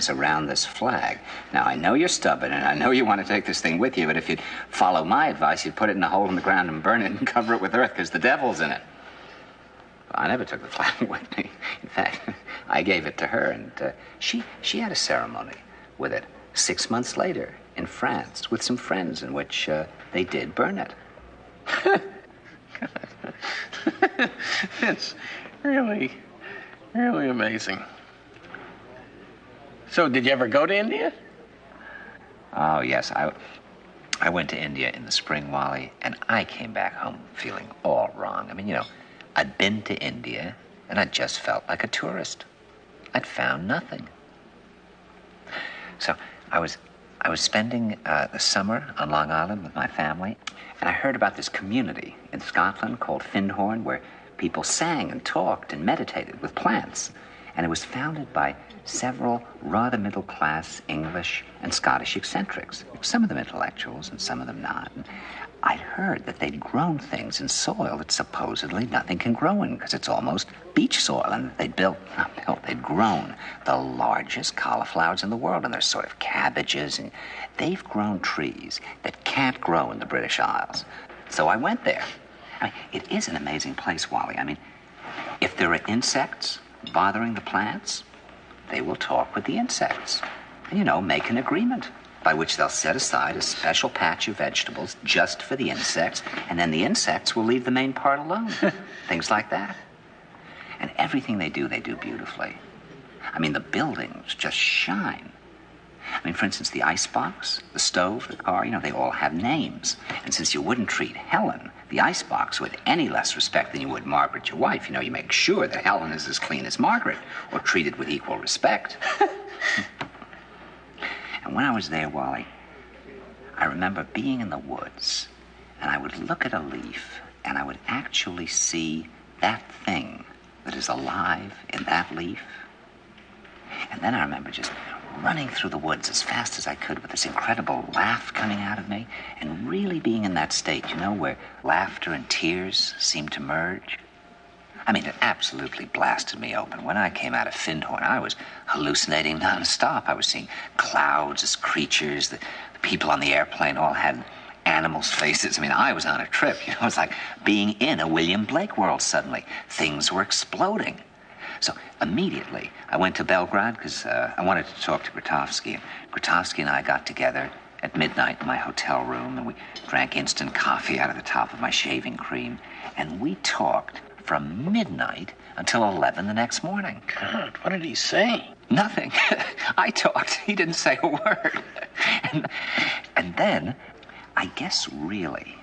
around this flag. Now, I know you're stubborn and I know you want to take this thing with you, but if you'd follow my advice, you'd put it in a hole in the ground and burn it and cover it with earth because the devil's in it. Well, I never took the flag with me. In fact, I gave it to her, and she had a ceremony with it 6 months later in France with some friends in which they did burn it. It's really, really amazing. So, did you ever go to India? Oh, yes. I went to India in the spring, Wally, and I came back home feeling all wrong. I mean, I'd been to India, and I just felt like a tourist. I'd found nothing. So, I was spending the summer on Long Island with my family, and I heard about this community in Scotland called Findhorn, where people sang and talked and meditated with plants. And it was founded by several rather middle-class English and Scottish eccentrics, some of them intellectuals and some of them not. And I'd heard that they'd grown things in soil that supposedly nothing can grow in because it's almost beach soil, and they'd grown the largest cauliflowers in the world, and they're sort of cabbages, and they've grown trees that can't grow in the British Isles. So I went there. I mean, it is an amazing place, Wally. I mean, if there are insects bothering the plants, they will talk with the insects and, make an agreement by which they'll set aside a special patch of vegetables just for the insects, and then the insects will leave the main part alone. Things like that. And everything they do beautifully. I mean, the buildings just shine. I mean, for instance, the icebox, the stove, the car, they all have names. And since you wouldn't treat Helen, the icebox, with any less respect than you would Margaret, your wife, you make sure that Helen is as clean as Margaret, or treated with equal respect. And when I was there, Wally, I remember being in the woods, and I would look at a leaf, and I would actually see that thing that is alive in that leaf. And then I remember just running through the woods as fast as I could with this incredible laugh coming out of me and really being in that state, you know, where laughter and tears seem to merge. I mean, it absolutely blasted me open. When I came out of Findhorn, I was hallucinating nonstop. I was seeing clouds as creatures. The people on the airplane all had animals' faces. I mean, I was on a trip. You know, it was like being in a William Blake world suddenly. Things were exploding. So immediately, I went to Belgrade because I wanted to talk to Grotowski. And Grotowski and I got together at midnight in my hotel room, and we drank instant coffee out of the top of my shaving cream. And we talked from midnight until 11 the next morning. God, what did he say? Nothing. I talked. He didn't say a word. And then, I guess really,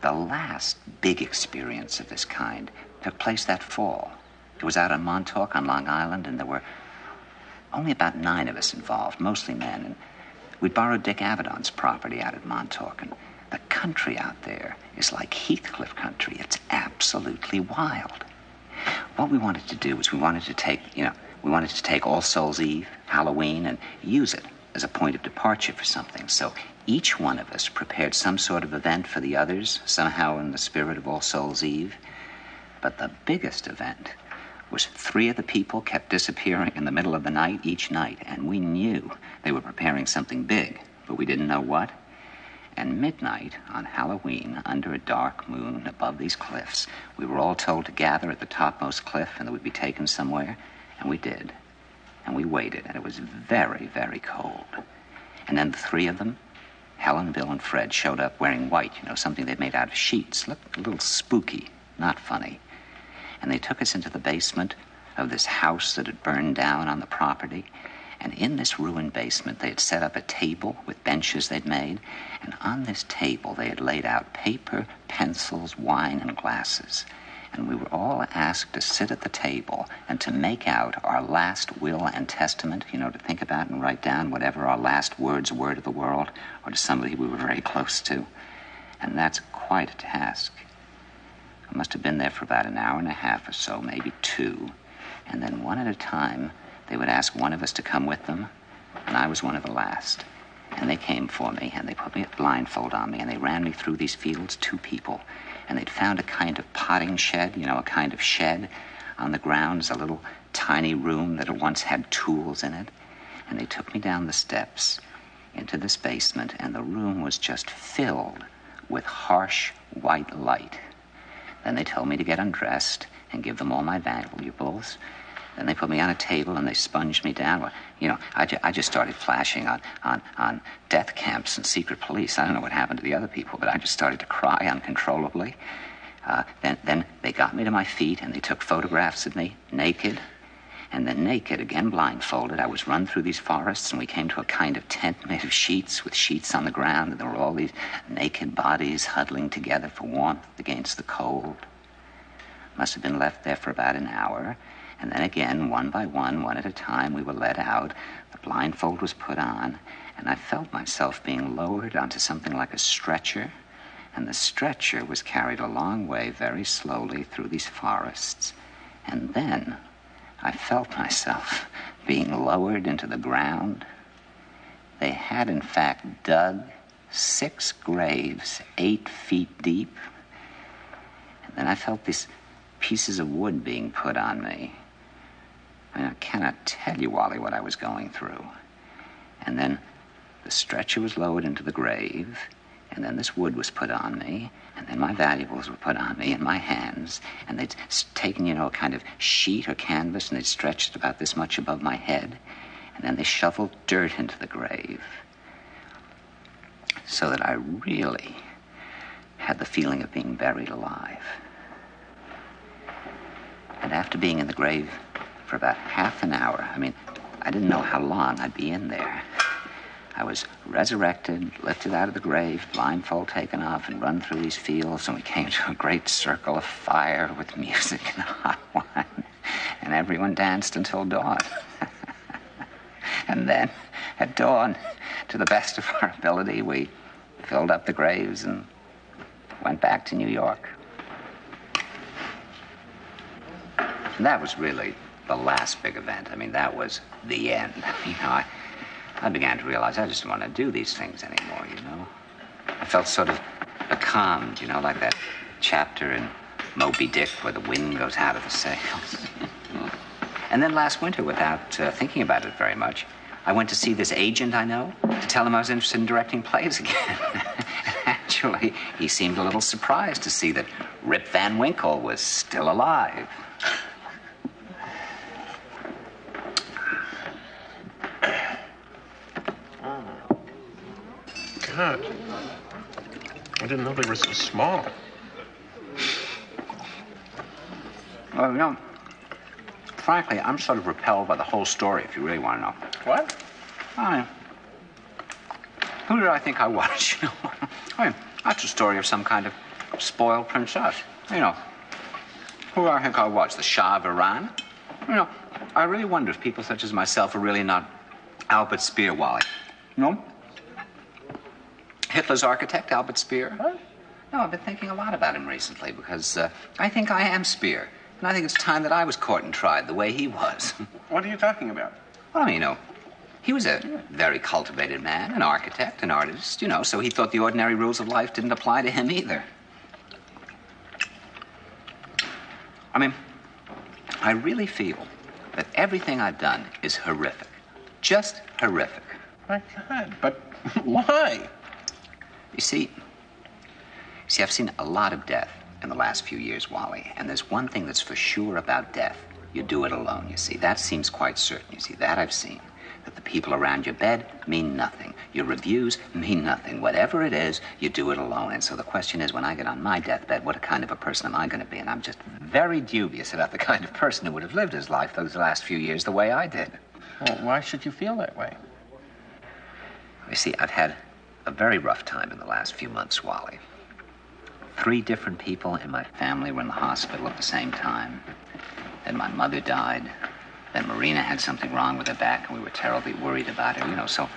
the last big experience of this kind took place that fall. It was out on Montauk on Long Island, and there were only about 9 of us involved, mostly men. And we borrowed Dick Avedon's property out at Montauk, and the country out there is like Heathcliff country. It's absolutely wild. What we wanted to do was we wanted to take All Souls Eve, Halloween, and use it as a point of departure for something. So each one of us prepared some sort of event for the others, somehow in the spirit of All Souls Eve. But the biggest event was 3 of the people kept disappearing in the middle of the night each night, and we knew they were preparing something big, but we didn't know what. And midnight on Halloween, under a dark moon above these cliffs, we were all told to gather at the topmost cliff and that we'd be taken somewhere, and we did. And we waited, and it was very, very cold. And then the 3 of them, Helen, Bill, and Fred, showed up wearing white, you know, something they'd made out of sheets. Looked a little spooky, not funny. And they took us into the basement of this house that had burned down on the property. And in this ruined basement, they had set up a table with benches they'd made. And on this table, they had laid out paper, pencils, wine, and glasses. And we were all asked to sit at the table and to make out our last will and testament, you know, to think about and write down whatever our last words were to the world or to somebody we were very close to. And that's quite a task. I must have been there for about an hour and a half or so, maybe 2. And then one at a time, they would ask one of us to come with them, and I was one of the last. And they came for me, and they put me a blindfold on me, and they ran me through these fields, 2 people. And they'd found a kind of potting shed, you know, a kind of shed on the grounds, a little tiny room that had once had tools in it. And they took me down the steps into this basement, and the room was just filled with harsh white light. Then they told me to get undressed and give them all my valuables. Then they put me on a table and they sponged me down. Well, you know, I just started flashing on death camps and secret police. I don't know what happened to the other people, but I just started to cry uncontrollably. Then they got me to my feet and they took photographs of me naked. And then naked, again blindfolded, I was run through these forests and we came to a kind of tent made of sheets with sheets on the ground. And there were all these naked bodies huddling together for warmth against the cold. Must have been left there for about an hour. And then again, one by one at a time, we were let out. The blindfold was put on, and I felt myself being lowered onto something like a stretcher. And the stretcher was carried a long way very slowly through these forests. And then I felt myself being lowered into the ground. They had, in fact, dug 6 graves 8 feet deep. And then I felt these pieces of wood being put on me. I mean, I cannot tell you, Wally, what I was going through. And then the stretcher was lowered into the grave, and then this wood was put on me, and then my valuables were put on me in my hands, and they'd taken, you know, a kind of sheet or canvas, and they'd stretched it about this much above my head, and then they shoveled dirt into the grave, so that I really had the feeling of being buried alive. And after being in the grave for about half an hour, I mean, I didn't know how long I'd be in there. I was resurrected, lifted out of the grave, blindfold taken off, and run through these fields, and we came to a great circle of fire with music and hot wine, and everyone danced until dawn. And then, at dawn, to the best of our ability, we filled up the graves and went back to New York. And that was really the last big event, I mean, that was the end. You know, I began to realize I just didn't want to do these things anymore, you know. I felt sort of becalmed, you know, like that chapter in Moby Dick where the wind goes out of the sails. And then last winter, without thinking about it very much, I went to see this agent I know to tell him I was interested in directing plays again. Actually, he seemed a little surprised to see that Rip Van Winkle was still alive. God, I didn't know they were so small. Well, you know, frankly, I'm sort of repelled by the whole story, if you really want to know. What? I mean, who did I think I was, you know? I mean, that's a story of some kind of spoiled princess. You know, who do I think I was? The Shah of Iran? You know, I really wonder if people such as myself are really not Albert Speer, Wally. You know? Hitler's architect, Albert Speer. What? No, I've been thinking a lot about him recently because I think I am Speer. And I think it's time that I was caught and tried the way he was. What are you talking about? Well, I mean, you know, he was a very cultivated man, an architect, an artist, you know, so he thought the ordinary rules of life didn't apply to him either. I mean, I really feel that everything I've done is horrific. Just horrific. My God, but why? You see, I've seen a lot of death in the last few years, Wally, and there's one thing that's for sure about death. You do it alone, you see. That seems quite certain, you see. That I've seen. That the people around your bed mean nothing. Your reviews mean nothing. Whatever it is, you do it alone. And so the question is, when I get on my deathbed, what kind of a person am I going to be? And I'm just very dubious about the kind of person who would have lived his life those last few years the way I did. Well, why should you feel that way? You see, I've had a very rough time in the last few months, Wally. 3 different people in my family were in the hospital at the same time. Then my mother died. Then Marina had something wrong with her back, and we were terribly worried about her, you know. So,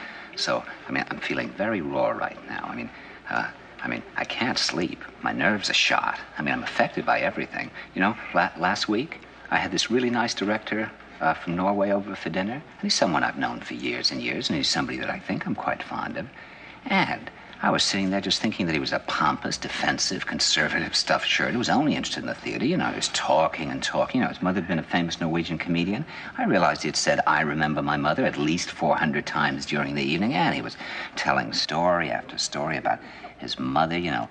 I mean, I'm feeling very raw right now. I mean, I can't sleep. My nerves are shot. I mean, I'm affected by everything. You know, last week, I had this really nice director from Norway over for dinner. And he's someone I've known for years and years, and he's somebody that I think I'm quite fond of. And I was sitting there just thinking that he was a pompous, defensive, conservative stuffed shirt who was only interested in the theater. You know, he was talking and talking. You know, his mother had been a famous Norwegian comedian. I realized he had said, "I remember my mother," at least 400 times during the evening, and he was telling story after story about his mother, you know.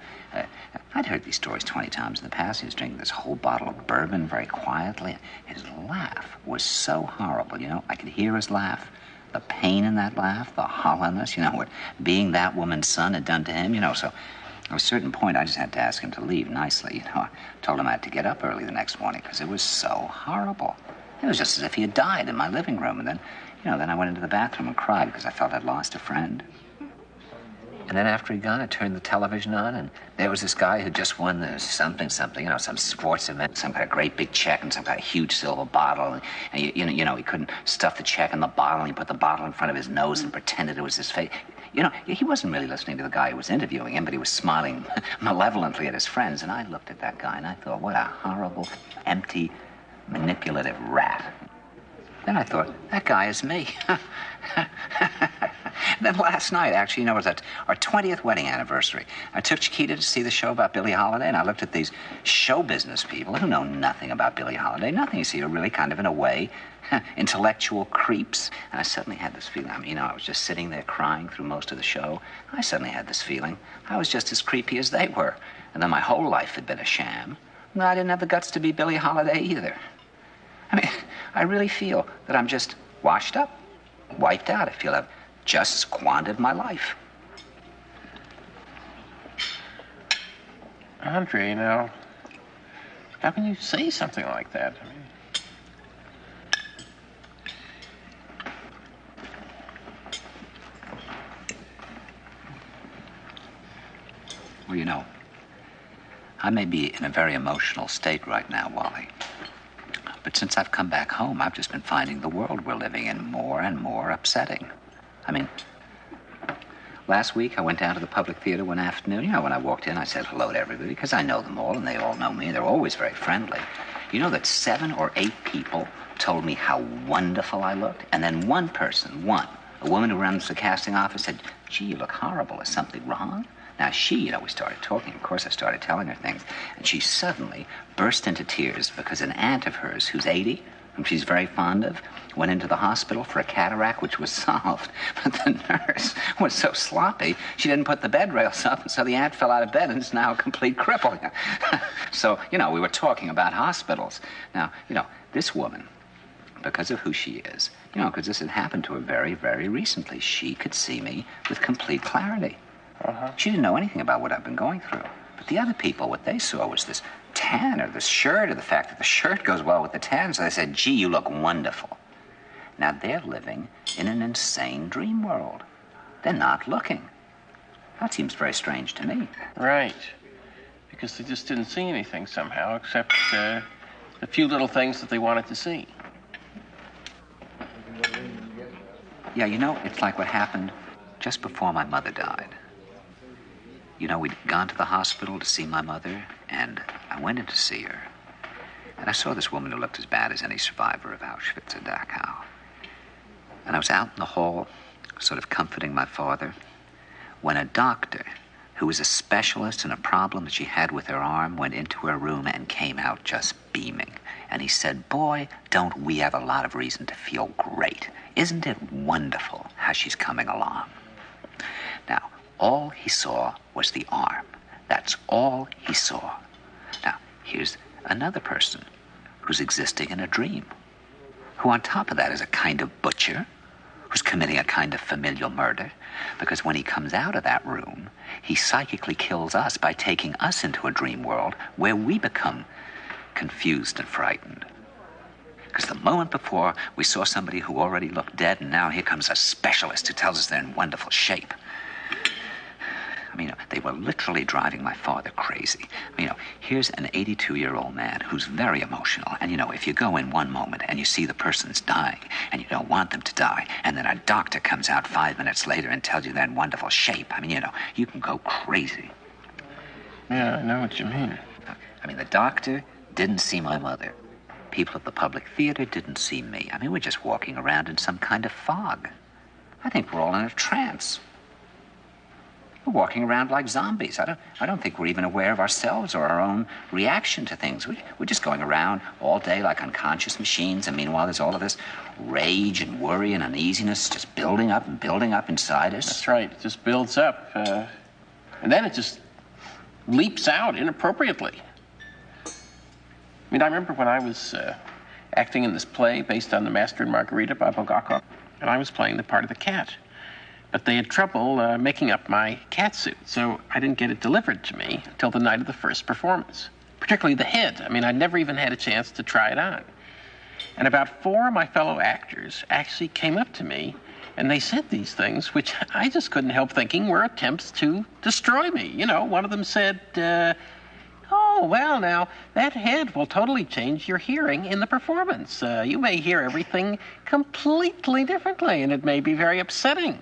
I'd heard these stories 20 times in the past. He was drinking this whole bottle of bourbon very quietly. His laugh was so horrible, you know. I could hear his laugh. The pain in that laugh, the hollowness, you know, what being that woman's son had done to him, you know. So at a certain point, I just had to ask him to leave nicely, you know. I told him I had to get up early the next morning because it was so horrible. It was just as if he had died in my living room. And then, you know, then I went into the bathroom and cried because I felt I'd lost a friend. And then after he'd gone, I turned the television on, and there was this guy who just won the something, you know, some sports event, some kind of great big check and some kind of huge silver bottle. And you know, he couldn't stuff the check in the bottle, and he put the bottle in front of his nose and pretended it was his face. You know, he wasn't really listening to the guy who was interviewing him, but he was smiling malevolently at his friends. And I looked at that guy, and I thought, what a horrible, empty, manipulative rat. Then I thought, that guy is me. Then last night, actually, you know, it was our 20th wedding anniversary. I took Chiquita to see the show about Billie Holiday, and I looked at these show business people who know nothing about Billie Holiday. Nothing, you see, are really kind of, in a way, intellectual creeps. And I suddenly had this feeling, I mean, you know, I was just sitting there crying through most of the show. I suddenly had this feeling I was just as creepy as they were. And then my whole life had been a sham. And I didn't have the guts to be Billie Holiday either. I mean, I really feel that I'm just washed up, wiped out. I feel I've just squandered my life. Andre, now, how can you say something like that? I mean, well, you know, I may be in a very emotional state right now, Wally. But since I've come back home, I've just been finding the world we're living in more and more upsetting. I mean, last week I went down to the public theater one afternoon. You know, when I walked in, I said hello to everybody because I know them all and they all know me. They're always very friendly. You know that 7 or 8 people told me how wonderful I looked. And then one person, a woman who runs the casting office, said, gee, you look horrible. Is something wrong? Now, we started talking. Of course, I started telling her things. And she suddenly burst into tears because an aunt of hers, who's 80, whom she's very fond of, went into the hospital for a cataract, which was solved. But the nurse was so sloppy, she didn't put the bed rails up, and so the aunt fell out of bed and is now a complete cripple. So, we were talking about hospitals. Now, this woman, because of who she is, because this had happened to her very, very recently, she could see me with complete clarity. She didn't know anything about what I've been going through. But the other people, what they saw was this tan or this shirt or the fact that the shirt goes well with the tan. So they said, gee, you look wonderful. Now they're living in an insane dream world. They're not looking. That seems very strange to me. Right. Because they just didn't see anything somehow, except the few little things that they wanted to see. Yeah, it's like what happened just before my mother died. We'd gone to the hospital to see my mother, and I went in to see her. And I saw this woman who looked as bad as any survivor of Auschwitz or Dachau. And I was out in the hall, sort of comforting my father, when a doctor, who was a specialist in a problem that she had with her arm, went into her room and came out just beaming. And he said, boy, don't we have a lot of reason to feel great. Isn't it wonderful how she's coming along? Now, all he saw was the arm. That's all he saw. Now, here's another person who's existing in a dream, who on top of that is a kind of butcher, who's committing a kind of familial murder, because when he comes out of that room, he psychically kills us by taking us into a dream world where we become confused and frightened. Because the moment before, we saw somebody who already looked dead, and now here comes a specialist who tells us they're in wonderful shape. They were literally driving my father crazy. Here's an 82-year-old man who's very emotional. And, if you go in one moment and you see the person's dying and you don't want them to die, and then a doctor comes out 5 minutes later and tells you they're in wonderful shape, you can go crazy. Yeah, I know what you mean. The doctor didn't see my mother. People at the public theater didn't see me. We're just walking around in some kind of fog. I think we're all in a trance. We're walking around like zombies. I don't think we're even aware of ourselves or our own reaction to things. We're just going around all day like unconscious machines, and meanwhile there's all of this rage and worry and uneasiness just building up and building up inside us. That's right. It just builds up. And then it just leaps out inappropriately. I remember when I was acting in this play based on The Master and Margarita by Bulgakov, and I was playing the part of the cat. But they had trouble making up my cat suit, so I didn't get it delivered to me until the night of the first performance, particularly the head. I'd never even had a chance to try it on. And about 4 of my fellow actors actually came up to me, and they said these things, which I just couldn't help thinking were attempts to destroy me. One of them said, oh, well, now, that head will totally change your hearing in the performance. You may hear everything completely differently, and it may be very upsetting.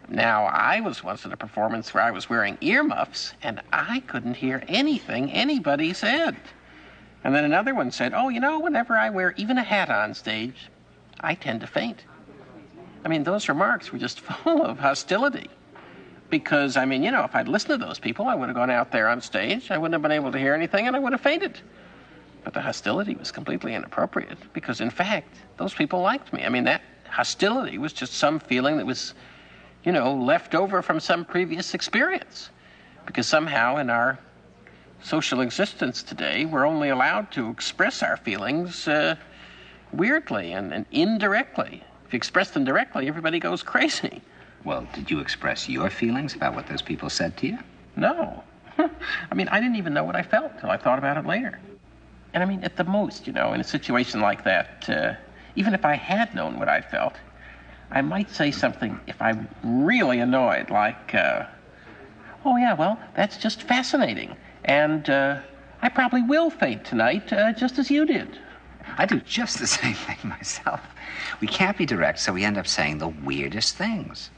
Now, I was once in a performance where I was wearing earmuffs, and I couldn't hear anything anybody said. And then another one said, oh, whenever I wear even a hat on stage, I tend to faint. Those remarks were just full of hostility. Because, if I'd listened to those people, I would have gone out there on stage, I wouldn't have been able to hear anything, and I would have fainted. But the hostility was completely inappropriate, because, in fact, those people liked me. That hostility was just some feeling that was left over from some previous experience. Because somehow in our social existence today, we're only allowed to express our feelings weirdly and indirectly. If you express them directly, everybody goes crazy. Well, did you express your feelings about what those people said to you? No. I didn't even know what I felt till I thought about it later. And at the most, in a situation like that, even if I had known what I felt, I might say something if I'm really annoyed, like, oh, yeah, well, that's just fascinating. And I probably will faint tonight, just as you did. I do just the same thing myself. We can't be direct, so we end up saying the weirdest things.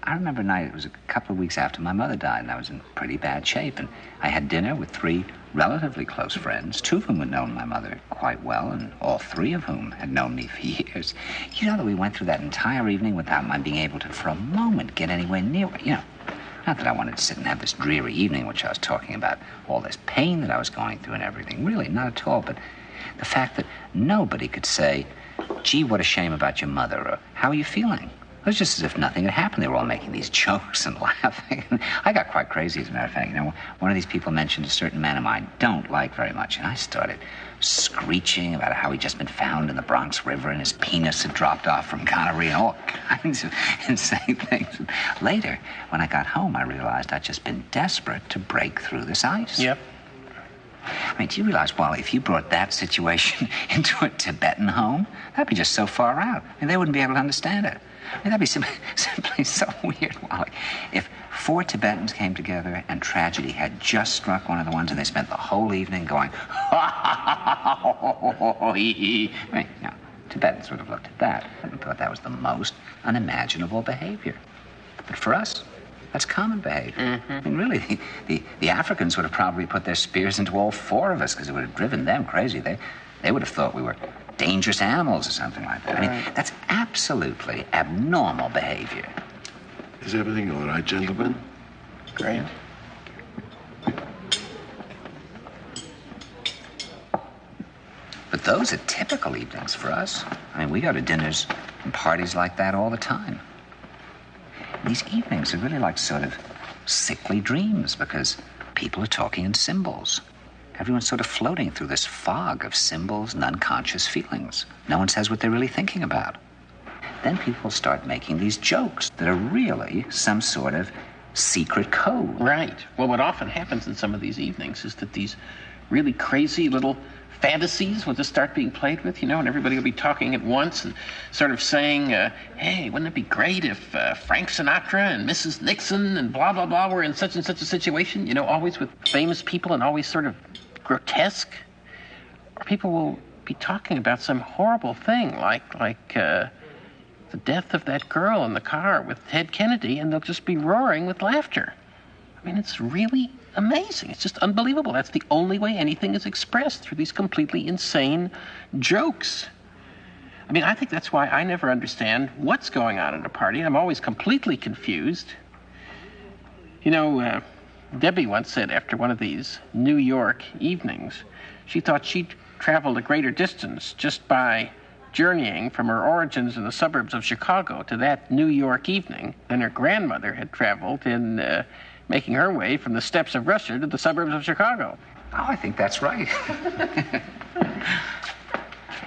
I remember a night, it was a couple of weeks after my mother died, and I was in pretty bad shape. And I had dinner with 3 relatively close friends, 2 of whom had known my mother quite well, and all 3 of whom had known me for years. You know that we went through that entire evening without my being able to, for a moment, get anywhere near her. You know, not that I wanted to sit and have this dreary evening, which I was talking about, all this pain that I was going through and everything. Really, not at all. But the fact that nobody could say, gee, what a shame about your mother, or how are you feeling? It was just as if nothing had happened. They were all making these jokes and laughing. I got quite crazy, as a matter of fact. You know, one of these people mentioned a certain man of mine I don't like very much, and I started screeching about how he'd just been found in the Bronx River and his penis had dropped off from gonorrhea and all kinds of insane things. And later, when I got home, I realized I'd just been desperate to break through this ice. Yep. I mean, do you realize, Wally, if you brought that situation into a Tibetan home, that'd be just so far out. I mean, they wouldn't be able to understand it. I mean, that'd be simply so weird, Wally. If 4 Tibetans came together and tragedy had just struck one of the ones and they spent the whole evening going, I mean, you know, Tibetans would have looked at that and thought that was the most unimaginable behavior. But for us, that's common behavior. I mean, really, the Africans would have probably put their spears into all 4 of us because it would have driven them crazy. They would have thought we were dangerous animals or something like that. I mean, that's absolutely abnormal behavior. Is everything all right, gentlemen? Great. But those are typical evenings for us. I mean, we go to dinners and parties like that all the time. These evenings are really like sort of sickly dreams because people are talking in symbols. Everyone's sort of floating through this fog of symbols and unconscious feelings. No one says what they're really thinking about. Then people start making these jokes that are really some sort of secret code. Right. Well, what often happens in some of these evenings is that these really crazy little fantasies will just start being played with, you know, and everybody will be talking at once and sort of saying, hey, wouldn't it be great if Frank Sinatra and Mrs. Nixon and blah, blah, blah were in such and such a situation, you know, always with famous people and always sort of grotesque. Or people will be talking about some horrible thing like the death of that girl in the car with Ted Kennedy, and they'll just be roaring with laughter. I mean, it's really amazing. It's just unbelievable. That's the only way anything is expressed, through these completely insane jokes. I mean, I think that's why I never understand what's going on at a party. I'm always completely confused. You know, Debbie once said after one of these New York evenings, she thought she'd traveled a greater distance just by journeying from her origins in the suburbs of Chicago to that New York evening than her grandmother had traveled in making her way from the steppes of Russia to the suburbs of Chicago. Oh, I think that's right.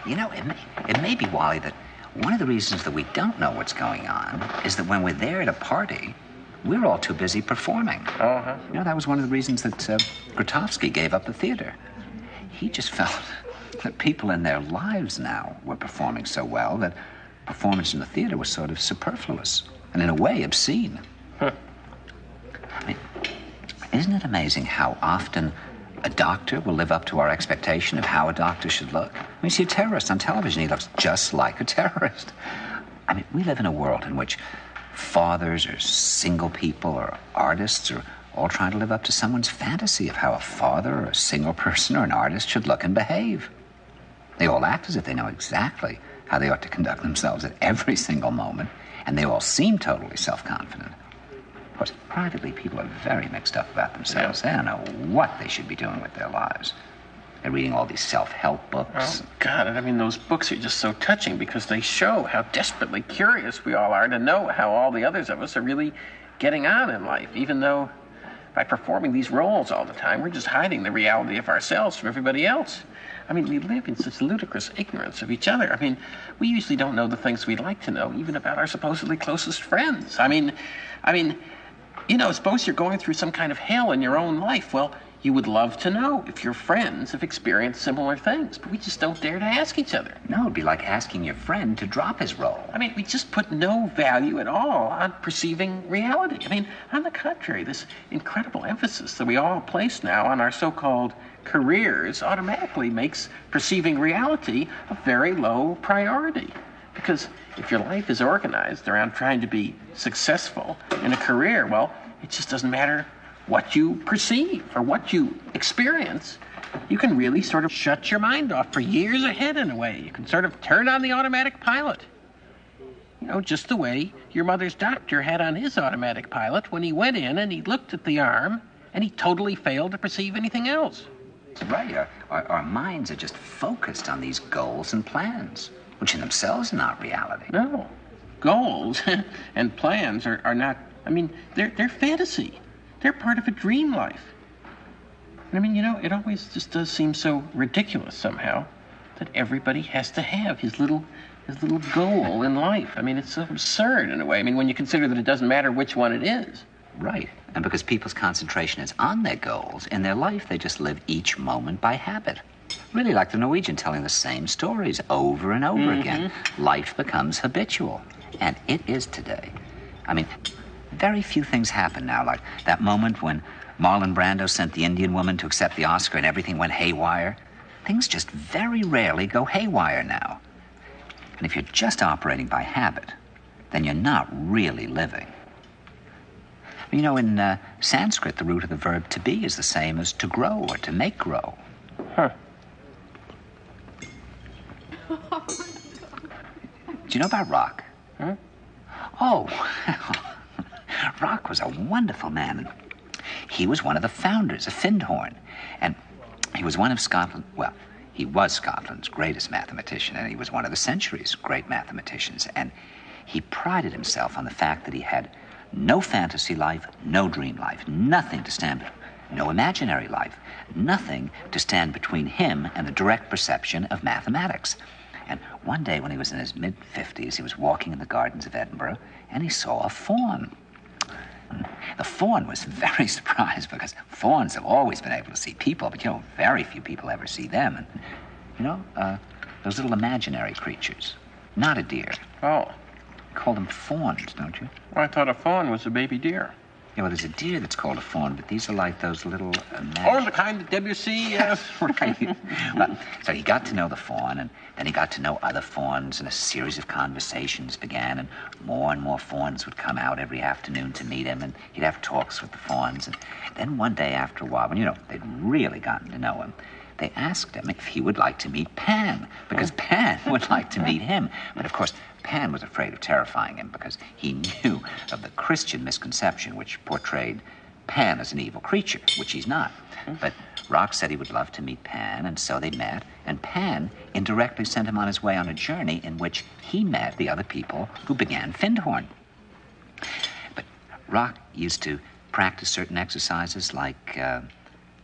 You know, it may be, Wally, that one of the reasons that we don't know what's going on is that when we're there at a party, we're all too busy performing. Uh-huh. You know, that was one of the reasons that Grotowski gave up the theater. He just felt that people in their lives now were performing so well that performance in the theater was sort of superfluous and, in a way, obscene. Huh. I mean, isn't it amazing how often a doctor will live up to our expectation of how a doctor should look? When you see a terrorist on television, he looks just like a terrorist. I mean, we live in a world in which fathers or single people or artists are all trying to live up to someone's fantasy of how a father or a single person or an artist should look and behave. They all act as if they know exactly how they ought to conduct themselves at every single moment, and they all seem totally self-confident. Of course, privately, people are very mixed up about themselves. They don't know what they should be doing with their lives. They're reading all these self-help books. Oh, God, I mean, those books are just so touching because they show how desperately curious we all are to know how all the others of us are really getting on in life, even though by performing these roles all the time, we're just hiding the reality of ourselves from everybody else. I mean, we live in such ludicrous ignorance of each other. I mean, we usually don't know the things we'd like to know, even about our supposedly closest friends. I mean, you know, suppose you're going through some kind of hell in your own life. Well, you would love to know if your friends have experienced similar things, but we just don't dare to ask each other. No, it'd be like asking your friend to drop his role. I mean, we just put no value at all on perceiving reality. I mean, on the contrary, this incredible emphasis that we all place now on our so-called careers automatically makes perceiving reality a very low priority. Because if your life is organized around trying to be successful in a career, well, it just doesn't matter what you perceive or what you experience. You can really sort of shut your mind off for years ahead in a way. You can sort of turn on the automatic pilot. You know, just the way your mother's doctor had on his automatic pilot when he went in and he looked at the arm and he totally failed to perceive anything else. Right. Our minds are just focused on these goals and plans, which in themselves are not reality. No. Goals and plans are not, I mean, they're fantasy. They're part of a dream life. I mean, you know, it always just does seem so ridiculous somehow that everybody has to have his little goal in life. I mean, it's so absurd in a way. I mean, when you consider that it doesn't matter which one it is. Right. And because people's concentration is on their goals, in their life they just live each moment by habit. Really like the Norwegian telling the same stories over and over again. Life becomes habitual. And it is today. I mean, very few things happen now, like that moment when Marlon Brando sent the Indian woman to accept the Oscar and everything went haywire. Things just very rarely go haywire now. And if you're just operating by habit, then you're not really living. You know, in Sanskrit, the root of the verb to be is the same as to grow or to make grow. Huh. Do you know about Rock? Huh? Oh, Rock was a wonderful man. He was one of the founders of Findhorn. And he was one of Scotland, well, he was Scotland's greatest mathematician, and he was one of the century's great mathematicians. And he prided himself on the fact that he had no fantasy life, no dream life, nothing to stand, no imaginary life, nothing to stand between him and the direct perception of mathematics. And one day when he was in his mid-50s, he was walking in the gardens of Edinburgh, and he saw a fawn. The fawn was very surprised because fawns have always been able to see people, but, you know, very few people ever see them. And, you know, those little imaginary creatures, not a deer. Oh. Call them fawns, don't you? Well, I thought a fawn was a baby deer. Yeah, well, there's a deer that's called a fawn, but these are like those little Oh, the kind that Debussy... Right. Well, so he got to know the fawn, and then he got to know other fawns, and a series of conversations began, and more fawns would come out every afternoon to meet him, and he'd have talks with the fawns. And then one day after a while, when, you know, they'd really gotten to know him, they asked him if he would like to meet Pan, because Pan would like to meet him. But, of course, Pan was afraid of terrifying him because he knew of the Christian misconception which portrayed Pan as an evil creature, which he's not. But Rock said he would love to meet Pan, and so they met, and Pan indirectly sent him on his way on a journey in which he met the other people who began Findhorn. But Rock used to practice certain exercises like,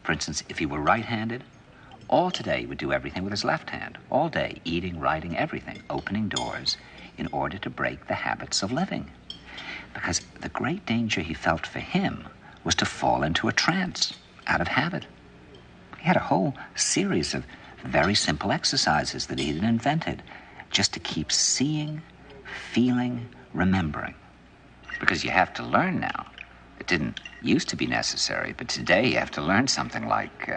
for instance, if he were right-handed, all today he would do everything with his left hand. All day, eating, writing, everything, opening doors, in order to break the habits of living. Because the great danger he felt for him was to fall into a trance out of habit. He had a whole series of very simple exercises that he had invented just to keep seeing, feeling, remembering. Because you have to learn now. It didn't used to be necessary, but today you have to learn something like,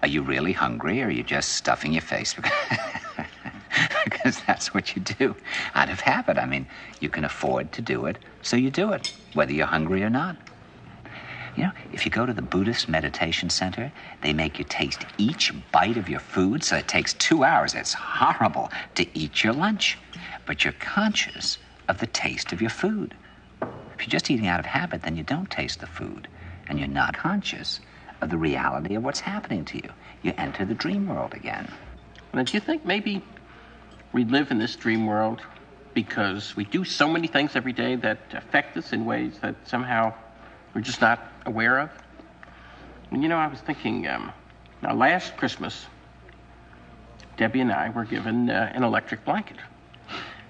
are you really hungry, or are you just stuffing your face? Because that's what you do out of habit. I mean, you can afford to do it, so you do it, whether you're hungry or not. You know, if you go to the Buddhist meditation center, they make you taste each bite of your food, so it takes 2 hours. It's horrible to eat your lunch, but you're conscious of the taste of your food. If you're just eating out of habit, then you don't taste the food, and you're not conscious of the reality of what's happening to you. You enter the dream world again. Now, do you think maybe we live in this dream world because we do so many things every day that affect us in ways that somehow we're just not aware of? And, you know, I was thinking, now last Christmas, Debbie and I were given an electric blanket.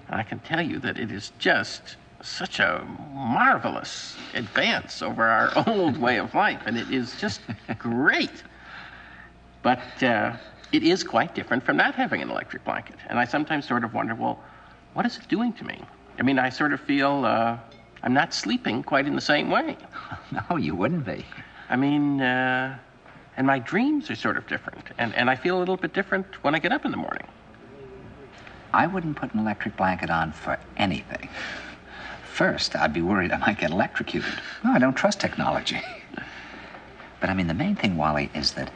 And I can tell you that it is just such a marvelous advance over our old way of life, and it is just great. But it is quite different from not having an electric blanket. And I sometimes sort of wonder, well, what is it doing to me? I mean, I sort of feel I'm not sleeping quite in the same way. No, you wouldn't be. I mean, and my dreams are sort of different. And I feel a little bit different when I get up in the morning. I wouldn't put an electric blanket on for anything. First, I'd be worried I might get electrocuted. No, I don't trust technology. But I mean, the main thing, Wally, is that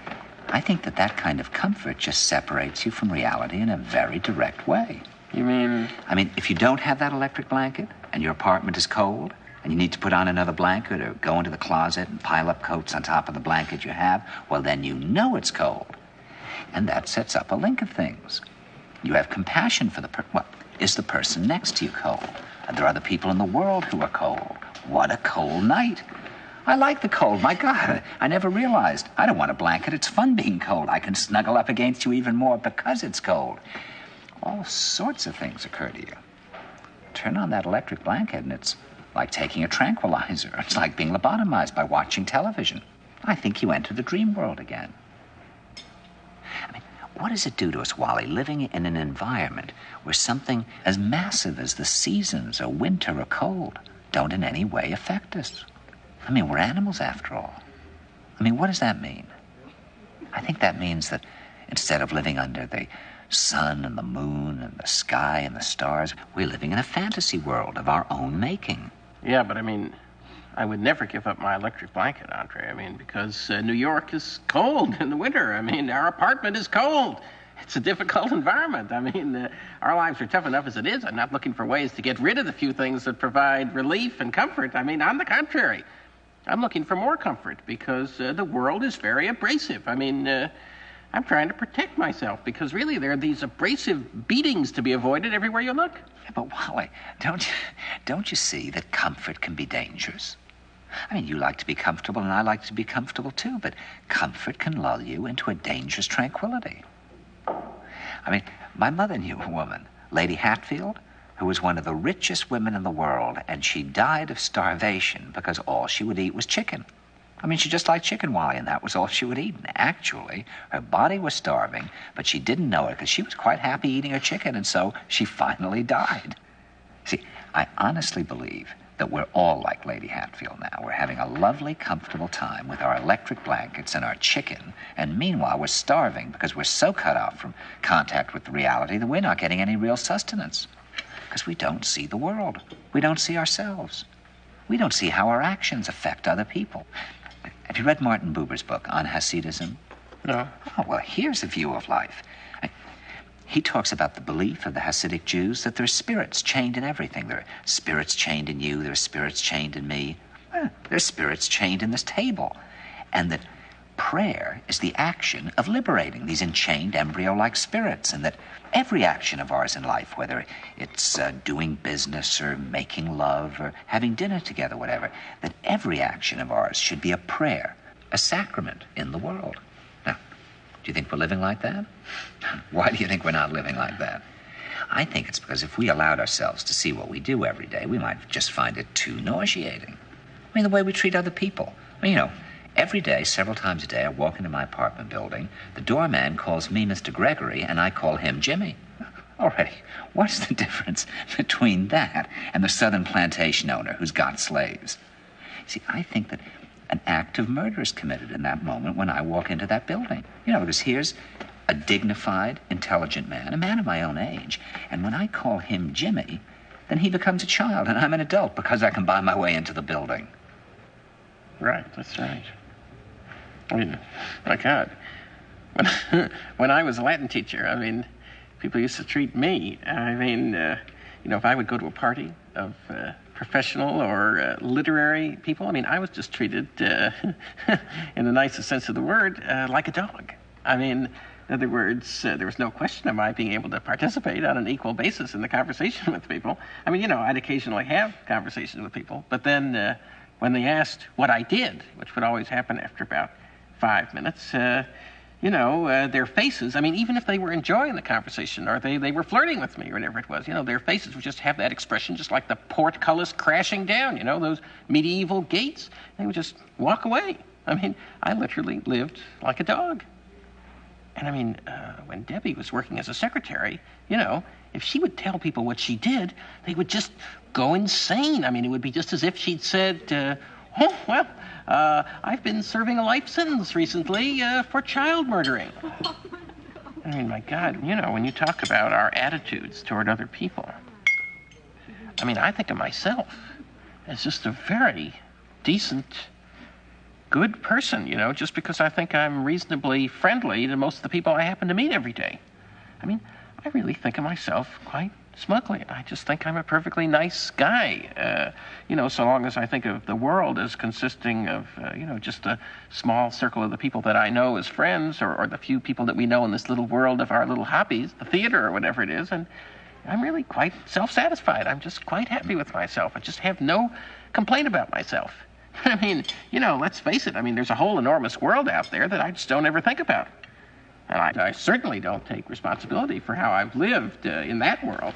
I think that that kind of comfort just separates you from reality in a very direct way. You mean? I mean, if you don't have that electric blanket and your apartment is cold and you need to put on another blanket or go into the closet and pile up coats on top of the blanket you have, well, then you know it's cold. And that sets up a link of things. You have compassion for the well, is the person next to you cold? Are there other people in the world who are cold? What a cold night. I like the cold. My God, I never realized. I don't want a blanket. It's fun being cold. I can snuggle up against you even more because it's cold. All sorts of things occur to you. Turn on that electric blanket and it's like taking a tranquilizer. It's like being lobotomized by watching television. I think you enter the dream world again. I mean, what does it do to us, Wally, living in an environment where something as massive as the seasons or winter or cold don't in any way affect us? I mean, we're animals after all. I mean, what does that mean? I think that means that instead of living under the sun and the moon and the sky and the stars, we're living in a fantasy world of our own making. Yeah, but I mean, I would never give up my electric blanket, Andre. I mean, because New York is cold in the winter. I mean, our apartment is cold. It's a difficult environment. I mean, our lives are tough enough as it is. I'm not looking for ways to get rid of the few things that provide relief and comfort. I mean, on the contrary, I'm looking for more comfort because the world is very abrasive. I mean, I'm trying to protect myself because really there are these abrasive beatings to be avoided everywhere you look. Yeah, but Wally, don't you see that comfort can be dangerous? I mean, you like to be comfortable and I like to be comfortable too, but comfort can lull you into a dangerous tranquility. I mean, my mother knew a woman, Lady Hatfield, who was one of the richest women in the world, and she died of starvation because all she would eat was chicken. I mean, she just liked chicken, Wally, and that was all she would eat. And actually, her body was starving, but she didn't know it because she was quite happy eating her chicken, and so she finally died. See, I honestly believe that we're all like Lady Hatfield now. We're having a lovely, comfortable time with our electric blankets and our chicken, and meanwhile we're starving because we're so cut off from contact with reality that we're not getting any real sustenance. Because we don't see the world. We don't see ourselves. We don't see how our actions affect other people. Have you read Martin Buber's book on Hasidism? No. Oh, well, here's a view of life. He talks about the belief of the Hasidic Jews that there are spirits chained in everything. There are spirits chained in you. There are spirits chained in me. There are spirits chained in this table. And that prayer is the action of liberating these enchained embryo-like spirits, and that every action of ours in life, whether it's doing business or making love or having dinner together, whatever, that every action of ours should be a prayer, a sacrament in the world. Now, do you think we're living like that? Why do you think we're not living like that? I think it's because if we allowed ourselves to see what we do every day, we might just find it too nauseating. I mean, the way we treat other people. I mean, you know, every day, several times a day, I walk into my apartment building. The doorman calls me Mr. Gregory, and I call him Jimmy. Already, what's the difference between that and the southern plantation owner who's got slaves? See, I think that an act of murder is committed in that moment when I walk into that building. You know, because here's a dignified, intelligent man, a man of my own age, and when I call him Jimmy, then he becomes a child, and I'm an adult because I can buy my way into the building. Right, that's right. I mean, my God, when I was a Latin teacher, I mean, people used to treat me, I mean, you know, if I would go to a party of professional or literary people, I mean, I was just treated, in the nicest sense of the word, like a dog. I mean, in other words, there was no question of my being able to participate on an equal basis in the conversation with people. I mean, you know, I'd occasionally have conversations with people, but then when they asked what I did, which would always happen after about 5 minutes, you know, their faces, I mean, even if they were enjoying the conversation or they were flirting with me or whatever it was, you know, their faces would just have that expression, just like the portcullis crashing down, you know, those medieval gates. They would just walk away. I mean, I literally lived like a dog. And I mean, when Debbie was working as a secretary, you know, if she would tell people what she did, they would just go insane. I mean, it would be just as if she'd said, oh, well, I've been serving a life sentence recently for child murdering. I mean, my God, you know, when you talk about our attitudes toward other people, I mean, I think of myself as just a very decent, good person, you know, just because I think I'm reasonably friendly to most of the people I happen to meet every day. I mean, I really think of myself quite smugly. I just think I'm a perfectly nice guy, you know, so long as I think of the world as consisting of, you know, just a small circle of the people that I know as friends, or the few people that we know in this little world of our little hobbies, the theater or whatever it is, and I'm really quite self-satisfied. I'm just quite happy with myself. I just have no complaint about myself. I mean, you know, let's face it. I mean, there's a whole enormous world out there that I just don't ever think about. And I certainly don't take responsibility for how I've lived in that world.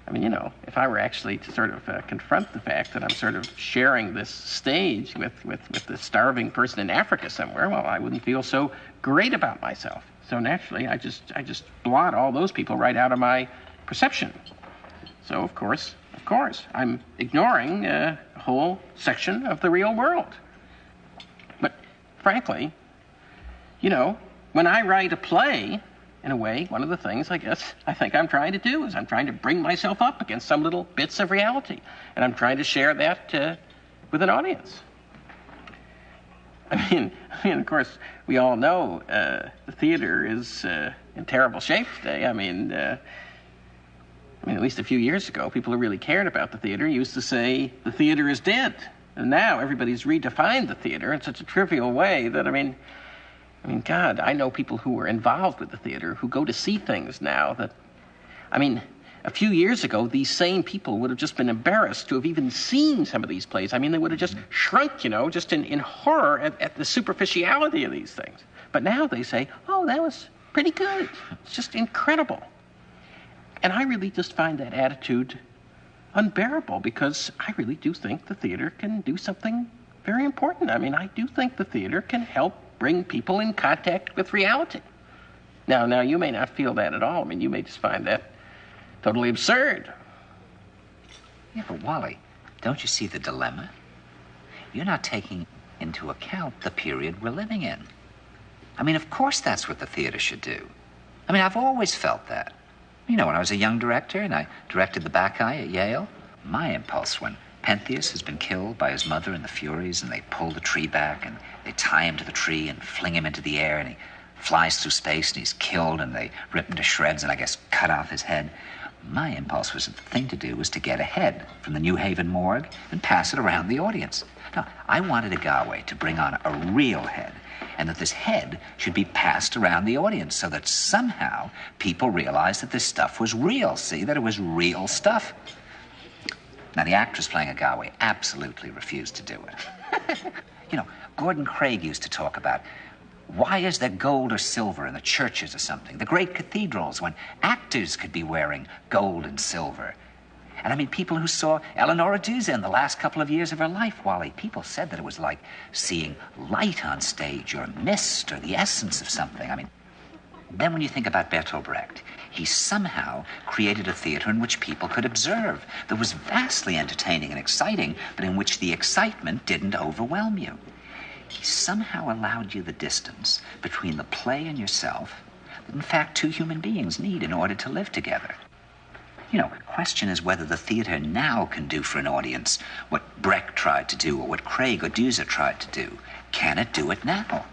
I mean, you know, if I were actually to sort of confront the fact that I'm sort of sharing this stage with the starving person in Africa somewhere, well, I wouldn't feel so great about myself. So naturally, I just blot all those people right out of my perception. So, of course, I'm ignoring a whole section of the real world. But frankly, you know, when I write a play, in a way, one of the things I guess I think I'm trying to do is I'm trying to bring myself up against some little bits of reality. And I'm trying to share that with an audience. I mean, of course, we all know the theater is in terrible shape today. I mean, at least a few years ago, people who really cared about the theater used to say the theater is dead. And now everybody's redefined the theater in such a trivial way that, I mean, God, I know people who were involved with the theater who go to see things now that, I mean, a few years ago, these same people would have just been embarrassed to have even seen some of these plays. I mean, they would have just shrunk, you know, just in horror at the superficiality of these things. But now they say, oh, that was pretty good. It's just incredible. And I really just find that attitude unbearable because I really do think the theater can do something very important. I mean, I do think the theater can help bring people in contact with reality. Now, you may not feel that at all. I mean, you may just find that totally absurd. Yeah, but Wally, don't you see the dilemma? You're not taking into account the period we're living in. I mean, of course that's what the theater should do. I mean, I've always felt that. You know, when I was a young director and I directed the Bacchae at Yale, my impulse when Pentheus has been killed by his mother and the Furies, and they pull the tree back and they tie him to the tree and fling him into the air, and he flies through space and he's killed, and they rip him to shreds and I guess cut off his head. My impulse was that the thing to do was to get a head from the New Haven morgue and pass it around the audience. Now, I wanted Agawe to bring on a real head, and that this head should be passed around the audience so that somehow people realized that this stuff was real, see, that it was real stuff. Now, the actress playing Agawe absolutely refused to do it. You know, Gordon Craig used to talk about, why is there gold or silver in the churches or something, the great cathedrals, when actors could be wearing gold and silver? And I mean, people who saw Eleonora Duse in the last couple of years of her life, Wally, people said that it was like seeing light on stage or mist or the essence of something. I mean, then when you think about Bertolt Brecht, he somehow created a theater in which people could observe, that was vastly entertaining and exciting, but in which the excitement didn't overwhelm you. He somehow allowed you the distance between the play and yourself that, in fact, two human beings need in order to live together. You know, the question is whether the theater now can do for an audience what Brecht tried to do or what Craig or Duse tried to do. Can it do it now?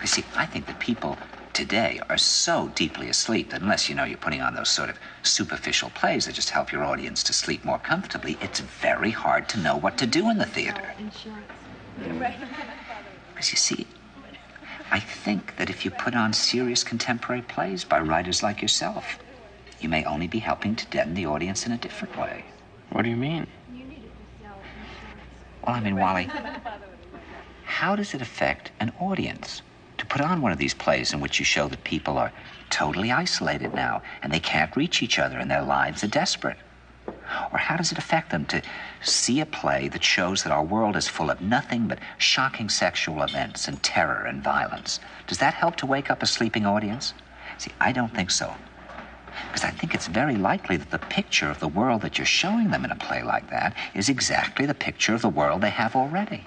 You see, I think that people today are so deeply asleep that unless, you know, you're putting on those sort of superficial plays that just help your audience to sleep more comfortably, it's very hard to know what to do in the theater. Because you see, I think that if you put on serious contemporary plays by writers like yourself, you may only be helping to deaden the audience in a different way. What do you mean? Well, I mean, Wally, how does it affect an audience to put on one of these plays in which you show that people are totally isolated now and they can't reach each other and their lives are desperate? Or how does it affect them to see a play that shows that our world is full of nothing but shocking sexual events and terror and violence? Does that help to wake up a sleeping audience? See, I don't think so. Because I think it's very likely that the picture of the world that you're showing them in a play like that is exactly the picture of the world they have already.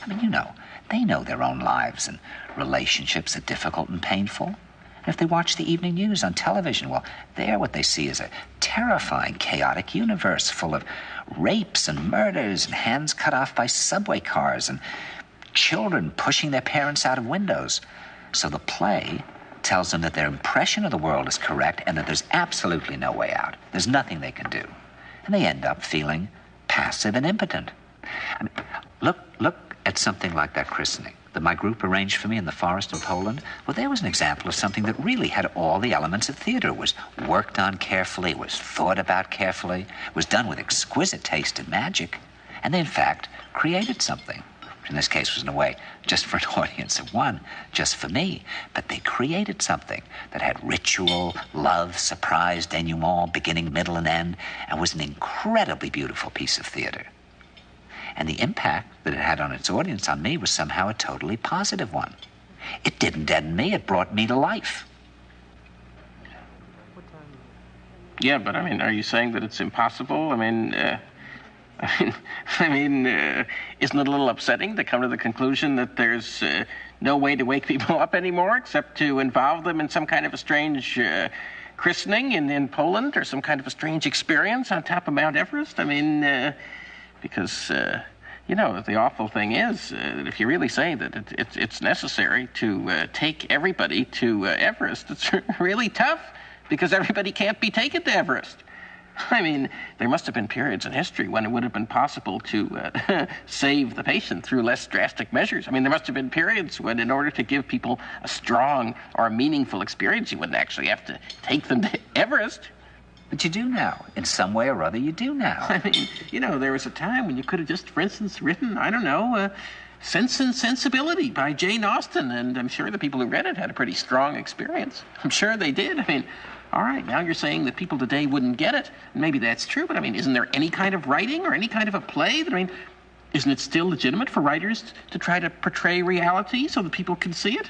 I mean, you know, they know their own lives and relationships are difficult and painful. And if they watch the evening news on television, well, there what they see is a terrifying, chaotic universe full of rapes and murders and hands cut off by subway cars and children pushing their parents out of windows. So the play tells them that their impression of the world is correct and that there's absolutely no way out. There's nothing they can do. And they end up feeling passive and impotent. I mean, look at something like that christening that my group arranged for me in the forest in Poland. Well, there was an example of something that really had all the elements of theater. It was worked on carefully, it was thought about carefully, it was done with exquisite taste and magic, and they, in fact, created something. Which in this case was, in a way, just for an audience of one, just for me. But they created something that had ritual, love, surprise, denouement, beginning, middle, and end, and was an incredibly beautiful piece of theater. And the impact that it had on its audience on me was somehow a totally positive one. It didn't deaden me, it brought me to life. Yeah, but I mean, are you saying that it's impossible? Isn't it a little upsetting to come to the conclusion that there's no way to wake people up anymore except to involve them in some kind of a strange christening in Poland, or some kind of a strange experience on top of Mount Everest? Because, the awful thing is that if you really say that it's necessary to take everybody to Everest, it's really tough, because everybody can't be taken to Everest. I mean, there must have been periods in history when it would have been possible to save the patient through less drastic measures. I mean, there must have been periods when, in order to give people a strong or a meaningful experience, you wouldn't actually have to take them to Everest. But you do now. In some way or other, you do now. I mean, there was a time when you could have just, for instance, written, Sense and Sensibility by Jane Austen, and I'm sure the people who read it had a pretty strong experience. I'm sure they did. I mean, all right, now you're saying that people today wouldn't get it. Maybe that's true, but isn't there any kind of writing or any kind of a play that, isn't it still legitimate for writers to try to portray reality so that people can see it?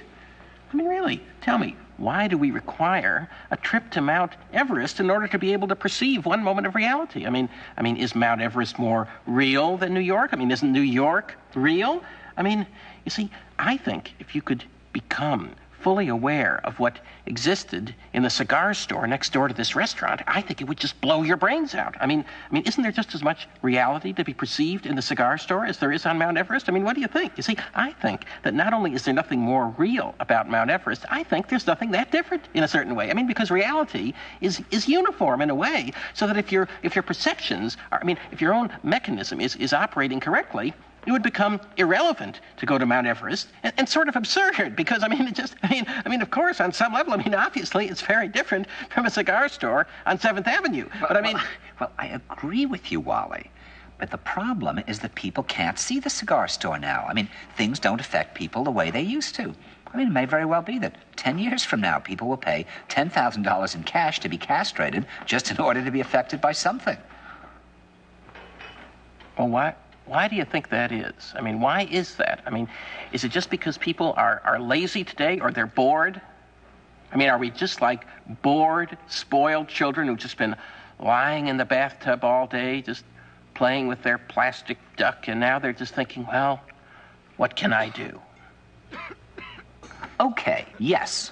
Really, tell me, why do we require a trip to Mount Everest in order to be able to perceive one moment of reality? Is Mount Everest more real than New York? Isn't New York real? You see, I think if you could become fully aware of what existed in the cigar store next door to this restaurant, I think it would just blow your brains out. Isn't there just as much reality to be perceived in the cigar store as there is on Mount Everest? What do you think? You see, I think that not only is there nothing more real about Mount Everest, I think there's nothing that different in a certain way. Because reality is uniform in a way, so that if your perceptions are, if your own mechanism is operating correctly, it would become irrelevant to go to Mount Everest, and sort of absurd, because, of course, on some level, obviously, it's very different from a cigar store on 7th Avenue. Well, I agree with you, Wally. But the problem is that people can't see the cigar store now. Things don't affect people the way they used to. It may very well be that 10 years from now, people will pay $10,000 in cash to be castrated just in order to be affected by something. Well, why do you think that is? Why is that? Is it just because people are lazy today, or they're bored? Are we just like bored, spoiled children who've just been lying in the bathtub all day, just playing with their plastic duck, and now they're just thinking, well, what can I do? Okay, yes.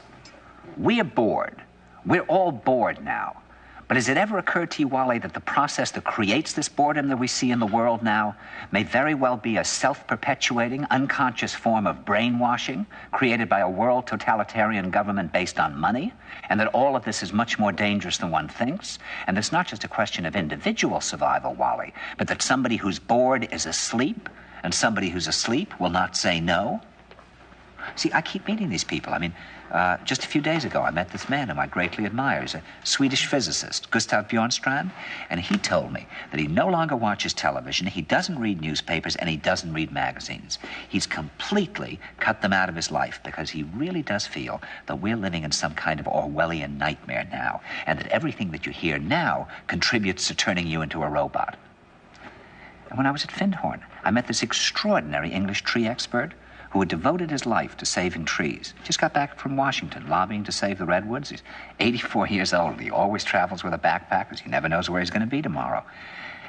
We're bored. We're all bored now. But has it ever occurred to you, Wally, that the process that creates this boredom that we see in the world now may very well be a self-perpetuating, unconscious form of brainwashing created by a world totalitarian government based on money, and that all of this is much more dangerous than one thinks, and it's not just a question of individual survival, Wally, but that somebody who's bored is asleep, and somebody who's asleep will not say no? See, I keep meeting these people. Just a few days ago, I met this man whom I greatly admire. He's a Swedish physicist, Gustav Bjornstrand, and he told me that he no longer watches television, he doesn't read newspapers, and he doesn't read magazines. He's completely cut them out of his life because he really does feel that we're living in some kind of Orwellian nightmare now, and that everything that you hear now contributes to turning you into a robot. And when I was at Findhorn, I met this extraordinary English tree expert who had devoted his life to saving trees. Just got back from Washington, lobbying to save the redwoods. He's 84 years old. He always travels with a backpack because he never knows where he's going to be tomorrow.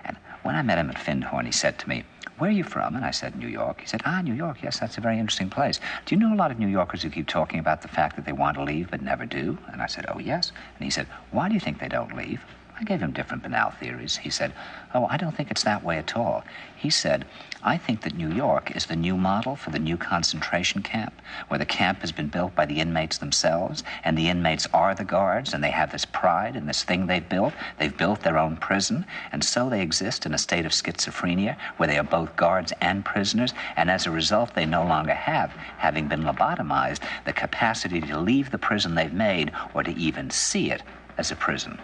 And when I met him at Findhorn, he said to me, where are you from? And I said, New York. He said, New York, yes, that's a very interesting place. Do you know a lot of New Yorkers who keep talking about the fact that they want to leave but never do? And I said, oh, yes. And he said, why do you think they don't leave? I gave him different banal theories. He said, oh, I don't think it's that way at all. He said, I think that New York is the new model for the new concentration camp, where the camp has been built by the inmates themselves, and the inmates are the guards, and they have this pride in this thing they've built. They've built their own prison, and so they exist in a state of schizophrenia, where they are both guards and prisoners, and as a result, they no longer have, having been lobotomized, the capacity to leave the prison they've made, or to even see it as a prison.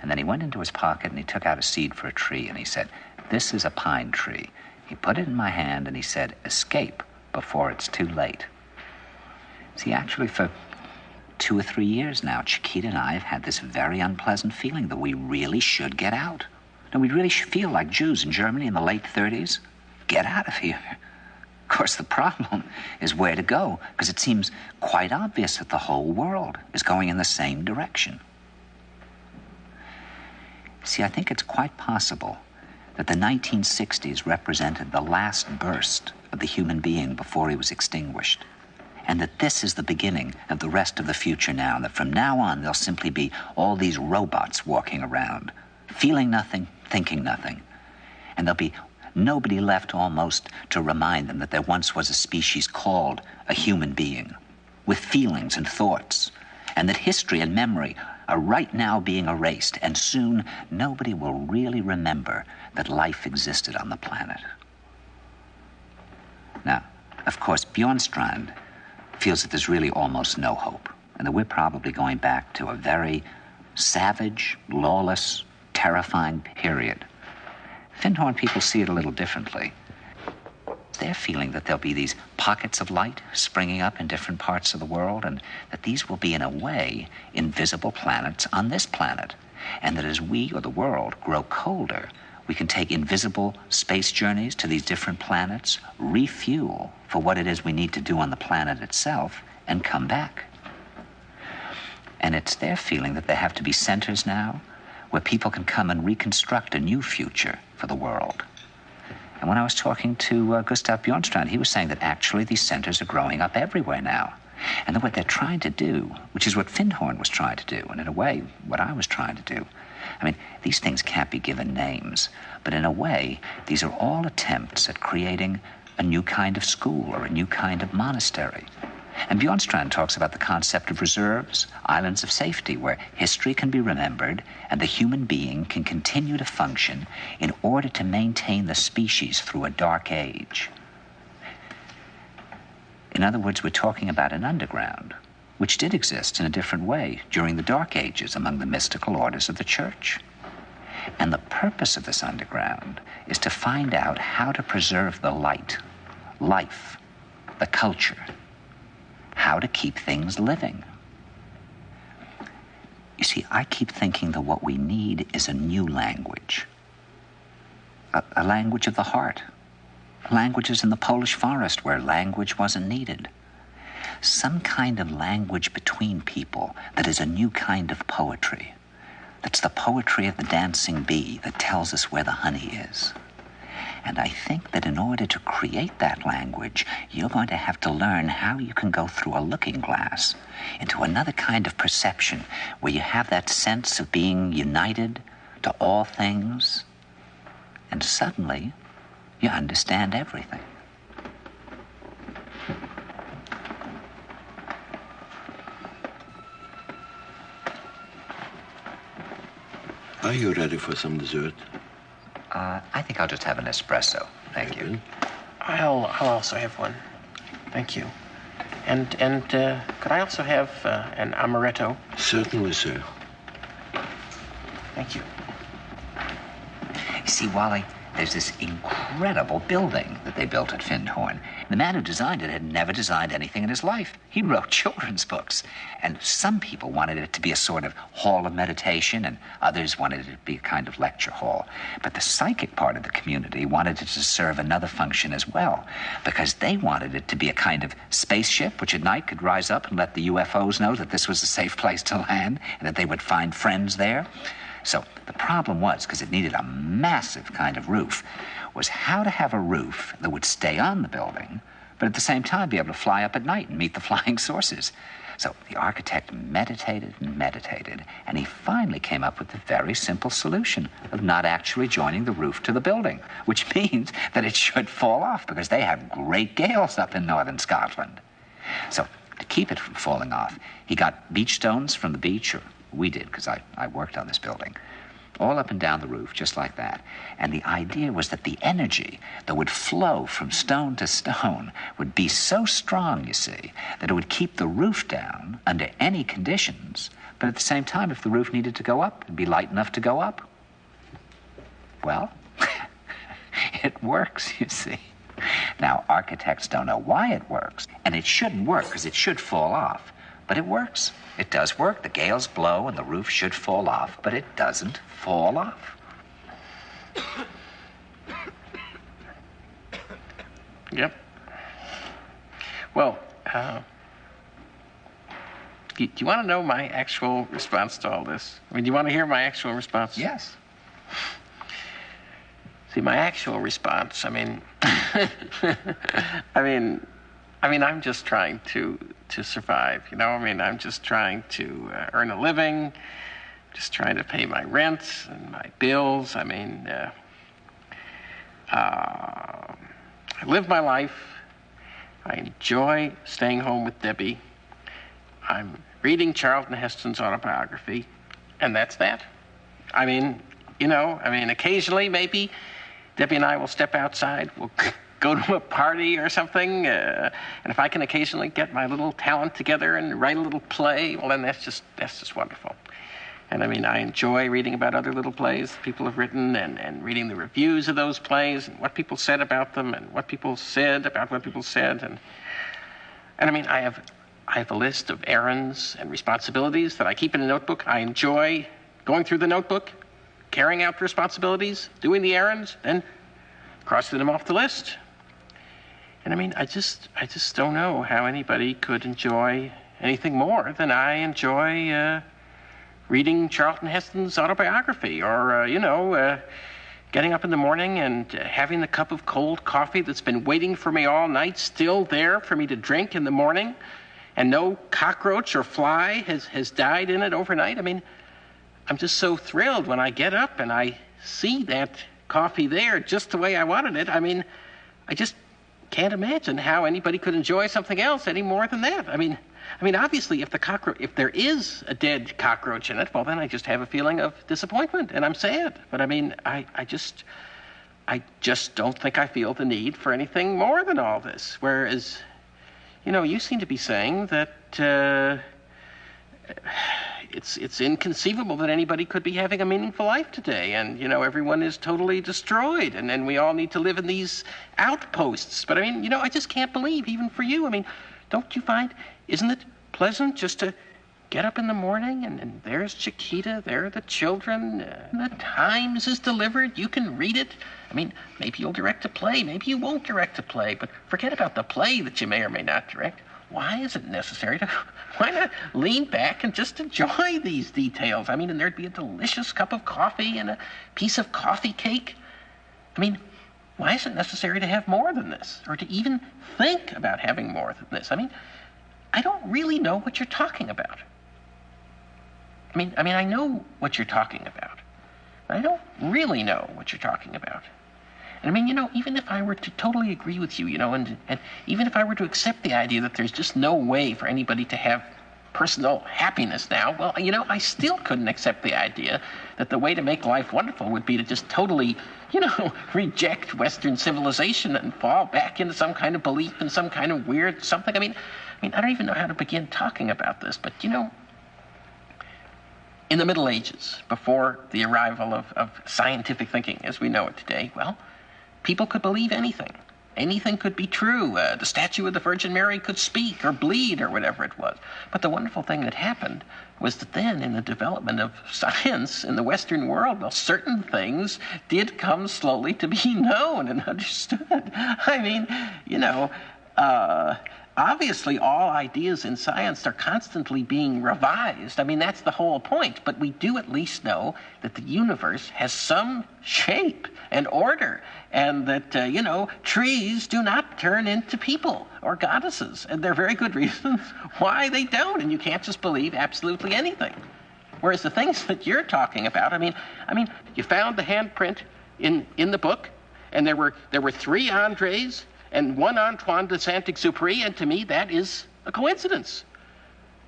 And then he went into his pocket and he took out a seed for a tree and he said, this is a pine tree. He put it in my hand and he said, escape before it's too late. See, actually for 2 or 3 years now, Chiquita and I have had this very unpleasant feeling that we really should get out. And we really should feel like Jews in Germany in the late 30s. Get out of here. Of course, the problem is where to go, because it seems quite obvious that the whole world is going in the same direction. See, I think it's quite possible that the 1960s represented the last burst of the human being before he was extinguished, and that this is the beginning of the rest of the future now, and that from now on there'll simply be all these robots walking around, feeling nothing, thinking nothing, and there'll be nobody left almost to remind them that there once was a species called a human being, with feelings and thoughts, and that history and memory are right now being erased, and soon nobody will really remember that life existed on the planet. Now, of course, Bjornstrand feels that there's really almost no hope, and that we're probably going back to a very savage, lawless, terrifying period. Findhorn people see it a little differently. They're feeling that there'll be these pockets of light springing up in different parts of the world, and that these will be, in a way, invisible planets on this planet. And that as we, or the world, grow colder, we can take invisible space journeys to these different planets, refuel for what it is we need to do on the planet itself, and come back. And it's their feeling that there have to be centers now where people can come and reconstruct a new future for the world. And when I was talking to Gustav Bjornstrand, he was saying that actually these centers are growing up everywhere now. And that what they're trying to do, which is what Findhorn was trying to do, and in a way, what I was trying to do. I mean, these things can't be given names, but in a way, these are all attempts at creating a new kind of school or a new kind of monastery. And Bjornstrand talks about the concept of reserves, islands of safety, where history can be remembered and the human being can continue to function in order to maintain the species through a dark age. In other words, we're talking about an underground, which did exist in a different way during the Dark Ages among the mystical orders of the Church. And the purpose of this underground is to find out how to preserve the light, life, the culture, how to keep things living. You see, I keep thinking that what we need is a new language, a language of the heart, languages in the Polish forest where language wasn't needed. Some kind of language between people that is a new kind of poetry. That's the poetry of the dancing bee that tells us where the honey is. And I think that in order to create that language, you're going to have to learn how you can go through a looking glass into another kind of perception where you have that sense of being united to all things, and suddenly you understand everything. Are you ready for some dessert? I think I'll just have an espresso. Thank you. I'll also have one. Thank you. And could I also have an amaretto? Certainly, sir. Thank you. You see, Wally, there's this incredible building that they built at Findhorn. The man who designed it had never designed anything in his life. He wrote children's books. And some people wanted it to be a sort of hall of meditation, and others wanted it to be a kind of lecture hall. But the psychic part of the community wanted it to serve another function as well, because they wanted it to be a kind of spaceship, which at night could rise up and let the UFOs know that this was a safe place to land, and that they would find friends there. So the problem was, because it needed a massive kind of roof, was how to have a roof that would stay on the building, but at the same time be able to fly up at night and meet the flying sources. So the architect meditated and meditated, and he finally came up with the very simple solution of not actually joining the roof to the building, which means that it should fall off because they have great gales up in northern Scotland. So to keep it from falling off, he got beach stones from the beach, or we did because I worked on this building, all up and down the roof, just like that. And the idea was that the energy that would flow from stone to stone would be so strong, you see, that it would keep the roof down under any conditions, but at the same time, if the roof needed to go up, it'd be light enough to go up. Well, it works, you see. Now, architects don't know why it works, and it shouldn't work because it should fall off, but it works. It does work. The gales blow and the roof should fall off, but it doesn't fall off. Yep. Well, do you want to know my actual response to all this? I mean, do you want to hear my actual response? Yes. See, my actual response, I mean, I'm just trying to survive, you know? I mean, I'm just trying to earn a living, just trying to pay my rent and my bills. I mean, I live my life. I enjoy staying home with Debbie. I'm reading Charlton Heston's autobiography, and that's that. I mean, occasionally maybe Debbie and I will step outside. We'll go to a party or something, and if I can occasionally get my little talent together and write a little play, well, then that's just wonderful. And I mean, I enjoy reading about other little plays people have written and reading the reviews of those plays and what people said about them and what people said about what people said. And I mean, I have a list of errands and responsibilities that I keep in a notebook. I enjoy going through the notebook, carrying out the responsibilities, doing the errands, then crossing them off the list. And I mean, I just don't know how anybody could enjoy anything more than I enjoy reading Charlton Heston's autobiography, or getting up in the morning and having the cup of cold coffee that's been waiting for me all night, still there for me to drink in the morning, and no cockroach or fly has died in it overnight. I mean, I'm just so thrilled when I get up and I see that coffee there just the way I wanted it. I mean, I just can't imagine how anybody could enjoy something else any more than that. I mean, obviously, if there is a dead cockroach in it, well, then I just have a feeling of disappointment and I'm sad. But I mean, I just don't think I feel the need for anything more than all this. Whereas, you seem to be saying that it's inconceivable that anybody could be having a meaningful life today, and everyone is totally destroyed, and then we all need to live in these outposts. But I mean, I just can't believe, even for you, I mean, don't you find, isn't it pleasant just to get up in the morning and there's Chiquita, there are the children, the Times is delivered, you can read it. I mean, maybe you'll direct a play, maybe you won't direct a play, but forget about the play that you may or may not direct. Why is it necessary why not lean back and just enjoy these details? I mean, and there'd be a delicious cup of coffee and a piece of coffee cake. I mean, why is it necessary to have more than this, or to even think about having more than this? I mean, I don't really know what you're talking about. I mean, I know what you're talking about, but I don't really know what you're talking about. And I mean, even if I were to totally agree with you, and even if I were to accept the idea that there's just no way for anybody to have personal happiness now, well, I still couldn't accept the idea that the way to make life wonderful would be to just totally, reject Western civilization and fall back into some kind of belief in some kind of weird something. I mean, I don't even know how to begin talking about this, but, in the Middle Ages, before the arrival of scientific thinking as we know it today, well, people could believe anything. Anything could be true. The statue of the Virgin Mary could speak or bleed or whatever it was. But the wonderful thing that happened was that then in the development of science in the Western world, well, certain things did come slowly to be known and understood. I mean, obviously all ideas in science are constantly being revised. I mean, that's the whole point. But we do at least know that the universe has some shape and order, and that, trees do not turn into people or goddesses. And there are very good reasons why they don't, and you can't just believe absolutely anything. Whereas the things that you're talking about, I mean, you found the handprint in the book, and there were 3 Andres and 1 Antoine de Saint-Exupéry, and to me that is a coincidence.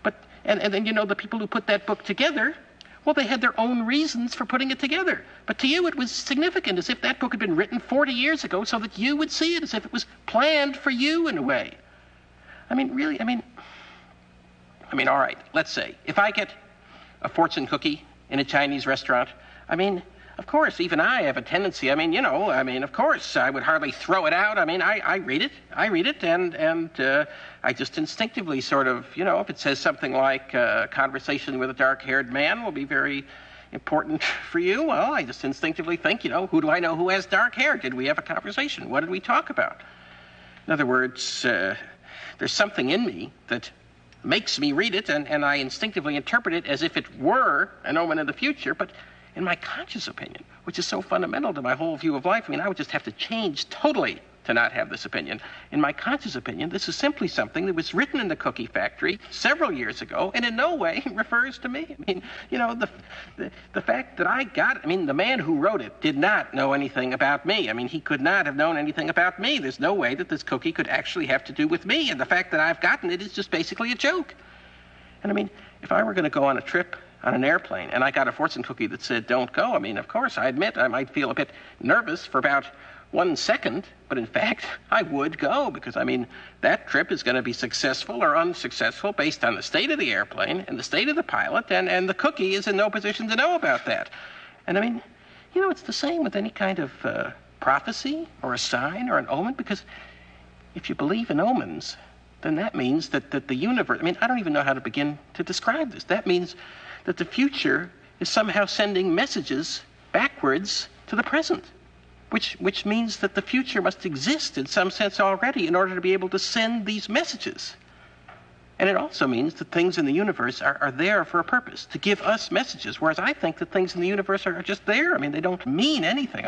But and then the people who put that book together, well, they had their own reasons for putting it together. But to you it was significant, as if that book had been written 40 years ago so that you would see it, as if it was planned for you in a way. Really, all right, let's say, if I get a fortune cookie in a Chinese restaurant, of course, even I have a tendency, of course, I would hardly throw it out. I read it, and I just instinctively sort of, if it says something like conversation with a dark-haired man will be very important for you, well, I just instinctively think, who do I know who has dark hair? Did we have a conversation? What did we talk about? In other words, there's something in me that makes me read it, and I instinctively interpret it as if it were an omen of the future, but in my conscious opinion, which is so fundamental to my whole view of life, I would just have to change totally to not have this opinion. In my conscious opinion, this is simply something that was written in the cookie factory several years ago, and in no way refers to me. The fact that I got it, the man who wrote it did not know anything about me. He could not have known anything about me. There's no way that this cookie could actually have to do with me, and the fact that I've gotten it is just basically a joke. And if I were going to go on a trip on an airplane, and I got a fortune cookie that said, don't go, of course, I admit I might feel a bit nervous for about 1 second, but in fact, I would go, because, that trip is going to be successful or unsuccessful based on the state of the airplane and the state of the pilot, and the cookie is in no position to know about that. And it's the same with any kind of prophecy or a sign or an omen, because if you believe in omens, then that means that the universe, I don't even know how to begin to describe this. That means that the future is somehow sending messages backwards to the present, which means that the future must exist in some sense already in order to be able to send these messages. And it also means that things in the universe are there for a purpose, to give us messages, whereas I think that things in the universe are just there. They don't mean anything.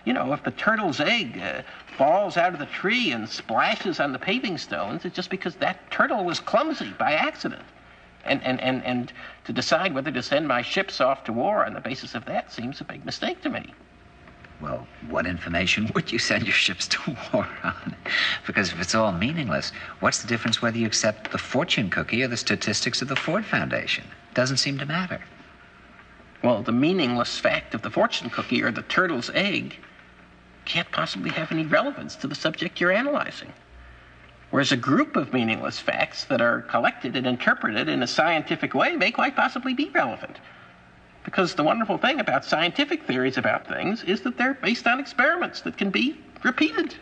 If the turtle's egg falls out of the tree and splashes on the paving stones, it's just because that turtle was clumsy by accident. And to decide whether to send my ships off to war on the basis of that seems a big mistake to me. Well, what information would you send your ships to war on? Because if it's all meaningless, what's the difference whether you accept the fortune cookie or the statistics of the Ford Foundation? Doesn't seem to matter. Well, the meaningless fact of the fortune cookie or the turtle's egg can't possibly have any relevance to the subject you're analyzing. Whereas a group of meaningless facts that are collected and interpreted in a scientific way may quite possibly be relevant. Because the wonderful thing about scientific theories about things is that they're based on experiments that can be repeated.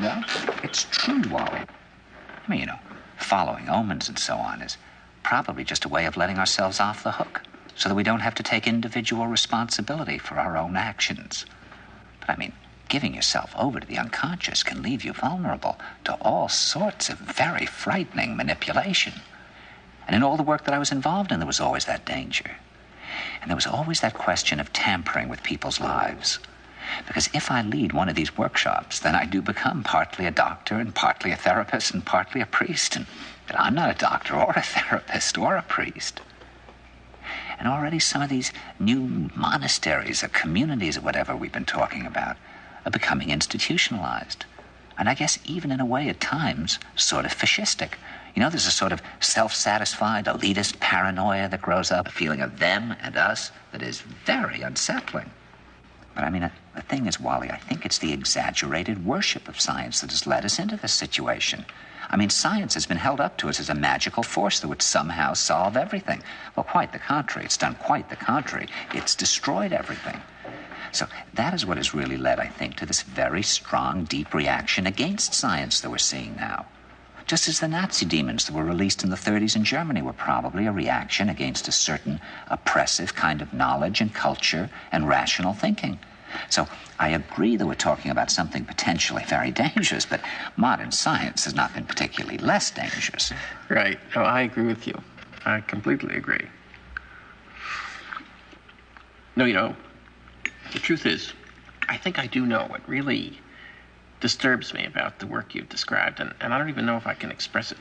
Well, it's true, Wally. Following omens and so on is probably just a way of letting ourselves off the hook so that we don't have to take individual responsibility for our own actions. But giving yourself over to the unconscious can leave you vulnerable to all sorts of very frightening manipulation. And in all the work that I was involved in, there was always that danger. And there was always that question of tampering with people's lives. Because if I lead one of these workshops, then I do become partly a doctor and partly a therapist and partly a priest. And I'm not a doctor or a therapist or a priest. And already some of these new monasteries or communities or whatever we've been talking about are becoming institutionalized. And I guess even in a way at times sort of fascistic. There's a sort of self-satisfied, elitist paranoia that grows up, a feeling of them and us that is very unsettling. But the thing is, Wally, I think it's the exaggerated worship of science that has led us into this situation. Science has been held up to us as a magical force that would somehow solve everything. Well, quite the contrary. It's done quite the contrary. It's destroyed everything. So that is what has really led, I think, to this very strong, deep reaction against science that we're seeing now. Just as the Nazi demons that were released in the 30s in Germany were probably a reaction against a certain oppressive kind of knowledge and culture and rational thinking. So I agree that we're talking about something potentially very dangerous, but modern science has not been particularly less dangerous. Right. No, I agree with you. I completely agree. No, the truth is, I think I do know what really disturbs me about the work you've described, and I don't even know if I can express it.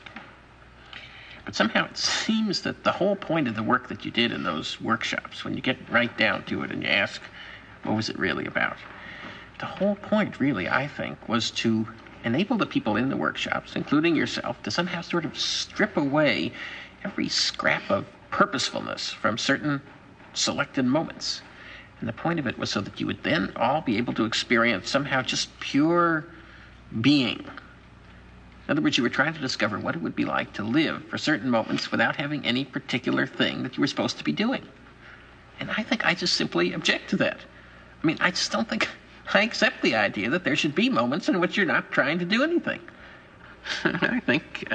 But somehow it seems that the whole point of the work that you did in those workshops, when you get right down to it and you ask, what was it really about? The whole point, really, I think, was to enable the people in the workshops, including yourself, to somehow sort of strip away every scrap of purposefulness from certain selected moments. And the point of it was so that you would then all be able to experience somehow just pure being. In other words, you were trying to discover what it would be like to live for certain moments without having any particular thing that you were supposed to be doing. And I think I just simply object to that. I mean, I just don't think I accept the idea that there should be moments in which you're not trying to do anything. I think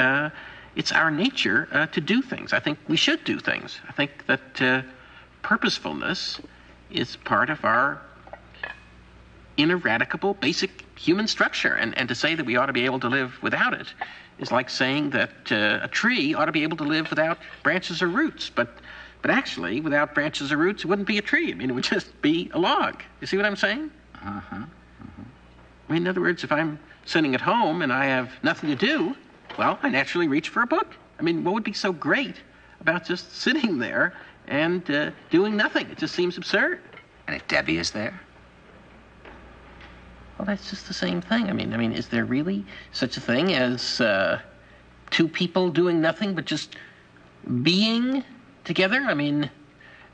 it's our nature to do things. I think we should do things. I think that purposefulness is part of our ineradicable basic human structure. And to say that we ought to be able to live without it is like saying that a tree ought to be able to live without branches or roots. But actually, without branches or roots, it wouldn't be a tree. I mean, it would just be a log. You see what I'm saying? Uh-huh. I mean, in other words, if I'm sitting at home and I have nothing to do, well, I naturally reach for a book. I mean, what would be so great about just sitting there and doing nothing? It just seems absurd. And if Debbie is there? Well, that's just the same thing. I mean, is there really such a thing as two people doing nothing but just being together? I mean,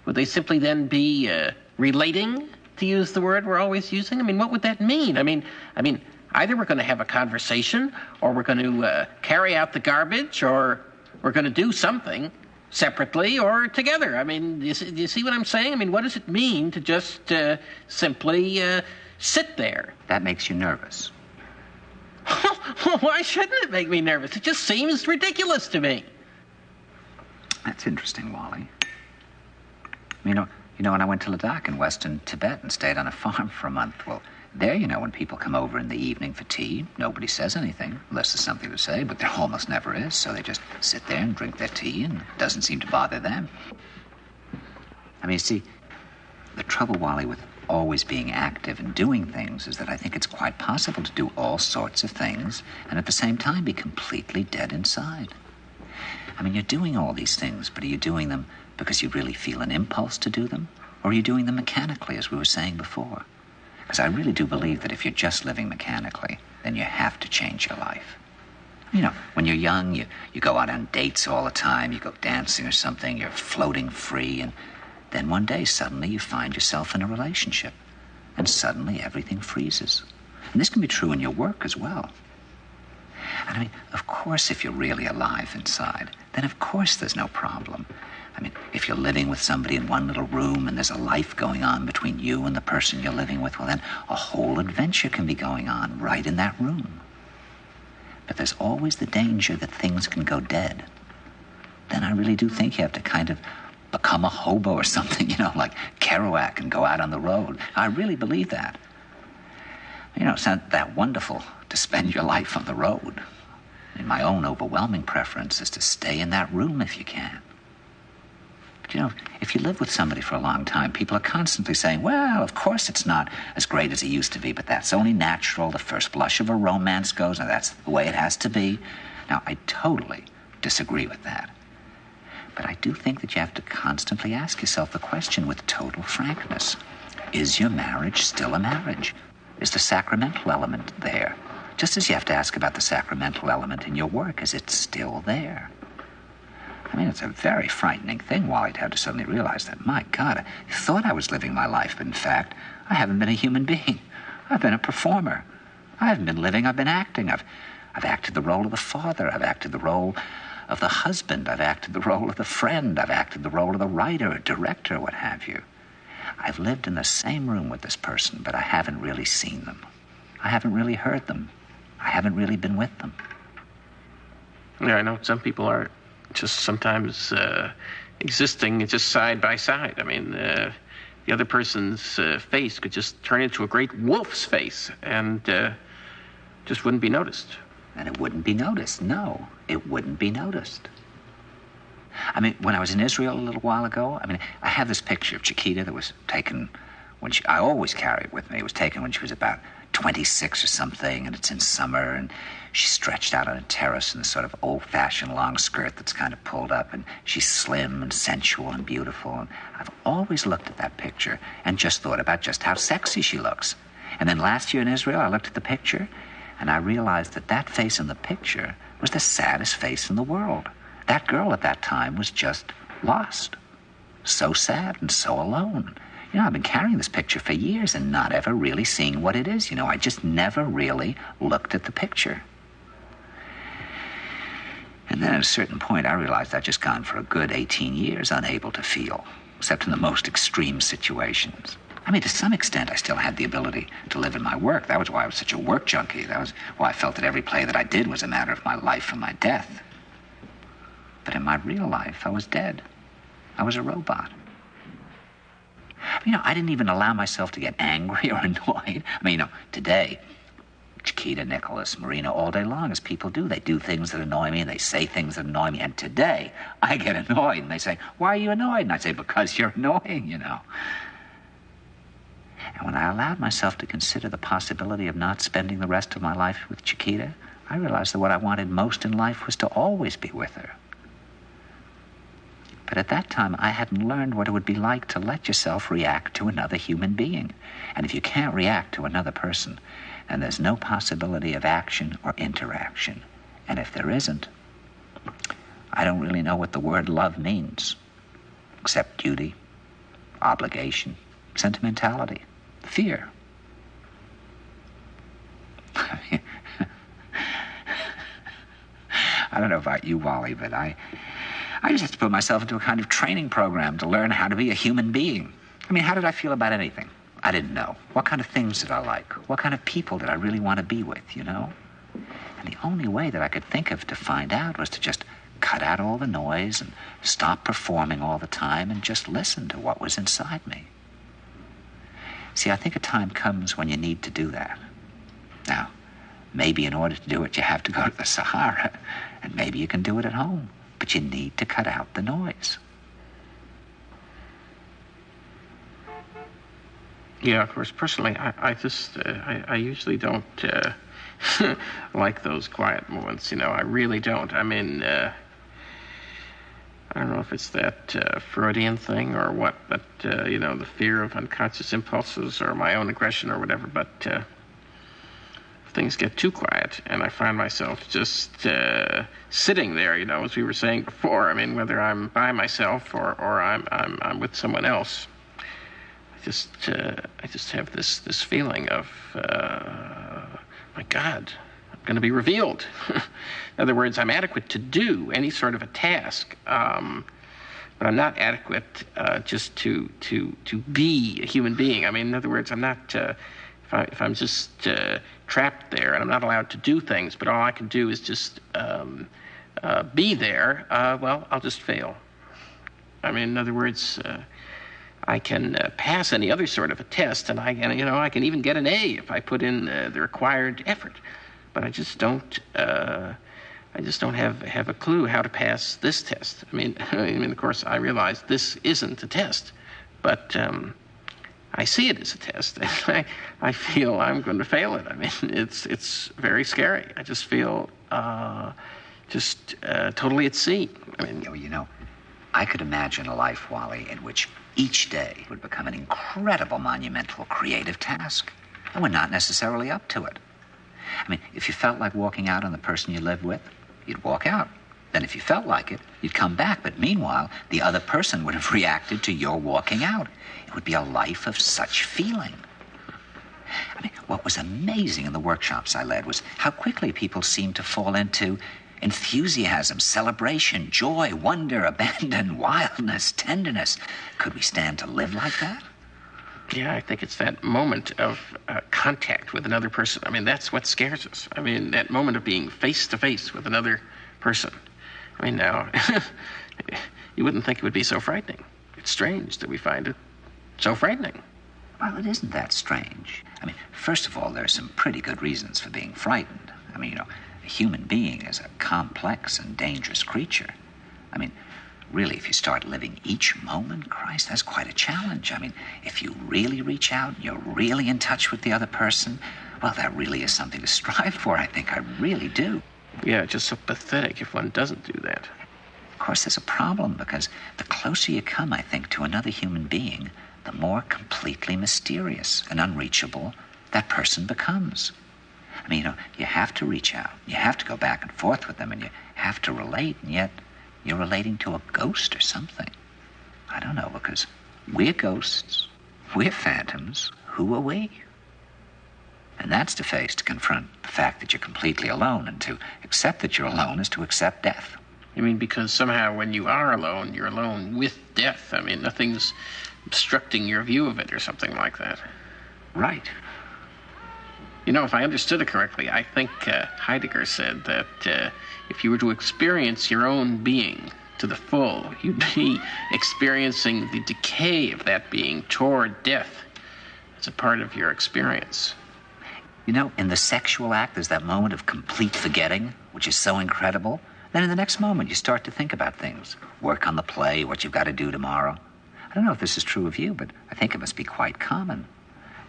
would they simply then be relating, to use the word we're always using? I mean, what would that mean? I mean, either we're going to have a conversation, or we're going to carry out the garbage, or we're going to do something separately or together. I mean, do you see what I'm saying? I mean, what does it mean to just simply sit there? That makes you nervous. Why shouldn't it make me nervous? It just seems ridiculous to me. That's interesting, Wally. You know, when I went to Ladakh in western Tibet and stayed on a farm for a month, well, there, when people come over in the evening for tea, nobody says anything, unless there's something to say, but there almost never is, so they just sit there and drink their tea, and it doesn't seem to bother them. I mean, you see, the trouble, Wally, with always being active and doing things is that I think it's quite possible to do all sorts of things and at the same time be completely dead inside. I mean, you're doing all these things, but are you doing them because you really feel an impulse to do them? Or are you doing them mechanically, as we were saying before? Because I really do believe that if you're just living mechanically, then you have to change your life. When you're young, you go out on dates all the time, you go dancing or something, you're floating free, and then one day suddenly you find yourself in a relationship, and suddenly everything freezes. And this can be true in your work as well. And I mean, of course, if you're really alive inside, then of course there's no problem. I mean, if you're living with somebody in one little room and there's a life going on between you and the person you're living with, well, then a whole adventure can be going on right in that room. But there's always the danger that things can go dead. Then I really do think you have to kind of become a hobo or something, like Kerouac, and go out on the road. I really believe that. It's not that wonderful to spend your life on the road. And my own overwhelming preference is to stay in that room if you can. But if you live with somebody for a long time, people are constantly saying, well, of course it's not as great as it used to be, but that's only natural. The first blush of a romance goes, and that's the way it has to be. Now, I totally disagree with that. But I do think that you have to constantly ask yourself the question with total frankness. Is your marriage still a marriage? Is the sacramental element there? Just as you have to ask about the sacramental element in your work, is it still there? I mean, it's a very frightening thing, Wally, to have to suddenly realize that, my God, I thought I was living my life, but in fact, I haven't been a human being. I've been a performer. I haven't been living, I've been acting. I've acted the role of the father. I've acted the role of the husband. I've acted the role of the friend. I've acted the role of the writer or director, what have you. I've lived in the same room with this person, but I haven't really seen them. I haven't really heard them. I haven't really been with them. Yeah, I know some people are just sometimes existing just side by side. I mean, the other person's face could just turn into a great wolf's face and just wouldn't be noticed. And it wouldn't be noticed. No, it wouldn't be noticed. I mean, when I was in Israel a little while ago, I have this picture of Chiquita that was taken when I always carry it with me. It was taken when she was about 26 or something, and it's in summer, and she's stretched out on a terrace in a sort of old-fashioned long skirt that's kind of pulled up, and she's slim and sensual and beautiful. And I've always looked at that picture and just thought about just how sexy she looks. And then last year in Israel, I looked at the picture, and I realized that that face in the picture was the saddest face in the world. That girl at that time was just lost. So sad and so alone. You know, I've been carrying this picture for years and not ever really seeing what it is. You know, I just never really looked at the picture. And then at a certain point, I realized I'd just gone for a good 18 years unable to feel, except in the most extreme situations. I mean, to some extent, I still had the ability to live in my work. That was why I was such a work junkie. That was why I felt that every play that I did was a matter of my life and my death. But in my real life, I was dead. I was a robot. You know, I didn't even allow myself to get angry or annoyed. I mean, you know, today, Chiquita, Nicholas, Marina, all day long, as people do. They do things that annoy me, and they say things that annoy me. And today, I get annoyed, and they say, "Why are you annoyed?" And I say, "Because you're annoying, you know." And when I allowed myself to consider the possibility of not spending the rest of my life with Chiquita, I realized that what I wanted most in life was to always be with her. But at that time, I hadn't learned what it would be like to let yourself react to another human being. And if you can't react to another person, then there's no possibility of action or interaction. And if there isn't, I don't really know what the word love means, except duty, obligation, sentimentality, fear. I don't know about you, Wally, but I just have to put myself into a kind of training program to learn how to be a human being. I mean, how did I feel about anything? I didn't know. What kind of things did I like? What kind of people did I really want to be with, you know? And the only way that I could think of to find out was to just cut out all the noise and stop performing all the time and just listen to what was inside me. See, I think a time comes when you need to do that. Now, maybe in order to do it, you have to go to the Sahara, and maybe you can do it at home. But you need to cut out the noise. Yeah, of course. Personally, I usually don't like those quiet moments. You know, I really don't. I mean, I don't know if it's that Freudian thing or what, but you know, the fear of unconscious impulses or my own aggression or whatever. But things get too quiet, and I find myself just sitting there, you know, as we were saying before. I mean, whether I'm by myself or I'm with someone else, I just have this feeling of my God, I'm going to be revealed. In other words, I'm adequate to do any sort of a task, but I'm not adequate just to be a human being. I mean, in other words, I'm not. If I'm just trapped there and I'm not allowed to do things, but all I can do is just be there, well, I'll just fail. I mean, in other words, I can pass any other sort of a test, and I can even get an A if I put in the required effort. But I just don't have a clue how to pass this test. I mean, of course, I realize this isn't a test, but I see it as a test, and I feel I'm going to fail it. I mean, it's very scary. I just feel totally at sea. I mean, You know, I could imagine a life, Wally, in which each day would become an incredible, monumental, creative task, and we're not necessarily up to it. I mean, if you felt like walking out on the person you lived with, you'd walk out. Then if you felt like it, you'd come back. But meanwhile, the other person would have reacted to your walking out. It would be a life of such feeling. I mean, what was amazing in the workshops I led was how quickly people seemed to fall into enthusiasm, celebration, joy, wonder, abandon, wildness, tenderness. Could we stand to live like that? Yeah, I think it's that moment of contact with another person. I mean, that's what scares us. I mean, that moment of being face to face with another person. I mean, now, you wouldn't think it would be so frightening. It's strange that we find it so frightening. Well, it isn't that strange. I mean, first of all, there are some pretty good reasons for being frightened. I mean, a human being is a complex and dangerous creature. I mean, really, if you start living each moment, Christ, that's quite a challenge. I mean, if you really reach out, you're really in touch with the other person, well, that really is something to strive for, I think. I really do. Yeah, it's just so pathetic if one doesn't do that. Of course, there's a problem, because the closer you come, I think, to another human being, the more completely mysterious and unreachable that person becomes. I mean, you have to reach out. You have to go back and forth with them, and you have to relate, and yet you're relating to a ghost or something. I don't know, because we're ghosts. We're phantoms. Who are we? And that's to face, to confront the fact that you're completely alone, and to accept that you're alone is to accept death. You mean because somehow when you are alone, you're alone with death? I mean, nothing's obstructing your view of it or something like that. Right. You know, if I understood it correctly, I think Heidegger said that if you were to experience your own being to the full, you'd be experiencing the decay of that being toward death as a part of your experience. You know, in the sexual act, there's that moment of complete forgetting, which is so incredible. Then in the next moment, you start to think about things. Work on the play, what you've got to do tomorrow. I don't know if this is true of you, but I think it must be quite common.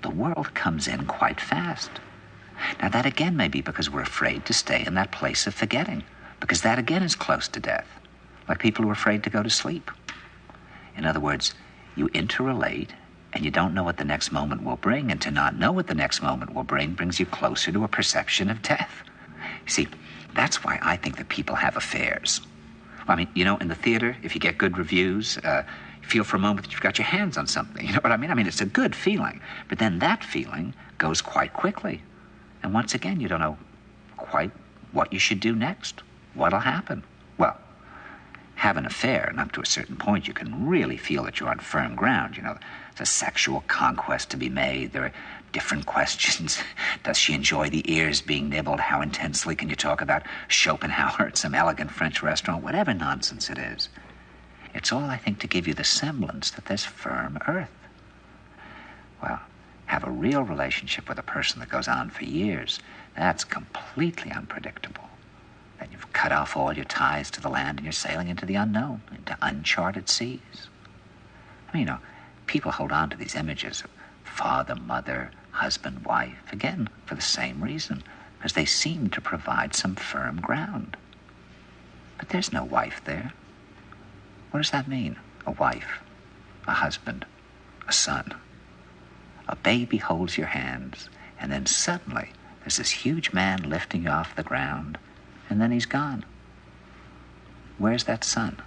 The world comes in quite fast. Now, that again may be because we're afraid to stay in that place of forgetting, because that again is close to death, like people who are afraid to go to sleep. In other words, you interrelate, and you don't know what the next moment will bring, and to not know what the next moment will bring brings you closer to a perception of death. You see, that's why I think that people have affairs. I mean, you know, in the theater, if you get good reviews, you feel for a moment that you've got your hands on something. You know what I mean? I mean, it's a good feeling. But then that feeling goes quite quickly. And once again, you don't know quite what you should do next. What'll happen? Well, have an affair, and up to a certain point, you can really feel that you're on firm ground. You know, there's a sexual conquest to be made. There are different questions. Does she enjoy the ears being nibbled? How intensely can you talk about Schopenhauer at some elegant French restaurant? Whatever nonsense it is. It's all, I think, to give you the semblance that there's firm earth. Well, have a real relationship with a person that goes on for years. That's completely unpredictable. Then you've cut off all your ties to the land and you're sailing into the unknown, into uncharted seas. I mean, you know, people hold on to these images of father, mother, husband, wife, again, for the same reason, because they seem to provide some firm ground. But there's no wife there. What does that mean? A wife, a husband, a son. A baby holds your hands, and then suddenly there's this huge man lifting you off the ground, and then he's gone. Where's that son?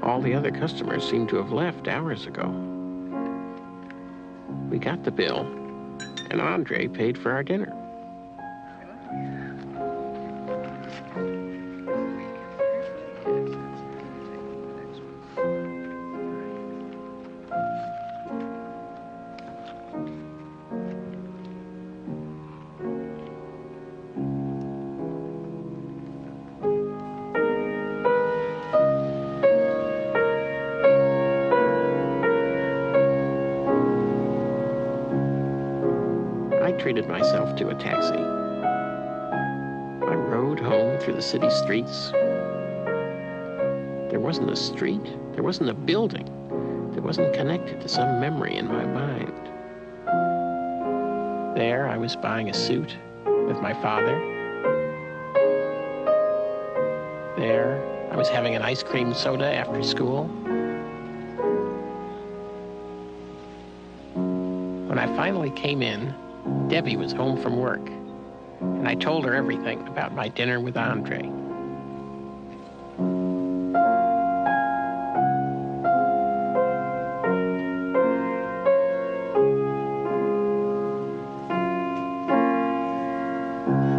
All the other customers seem to have left hours ago. We got the bill, and Andre paid for our dinner. Treated myself to a taxi. I rode home through the city streets. There wasn't a street. There wasn't a building that wasn't connected to some memory in my mind. There, I was buying a suit with my father. There, I was having an ice cream soda after school. When I finally came in, Debbie was home from work, and I told her everything about my dinner with Andre. you.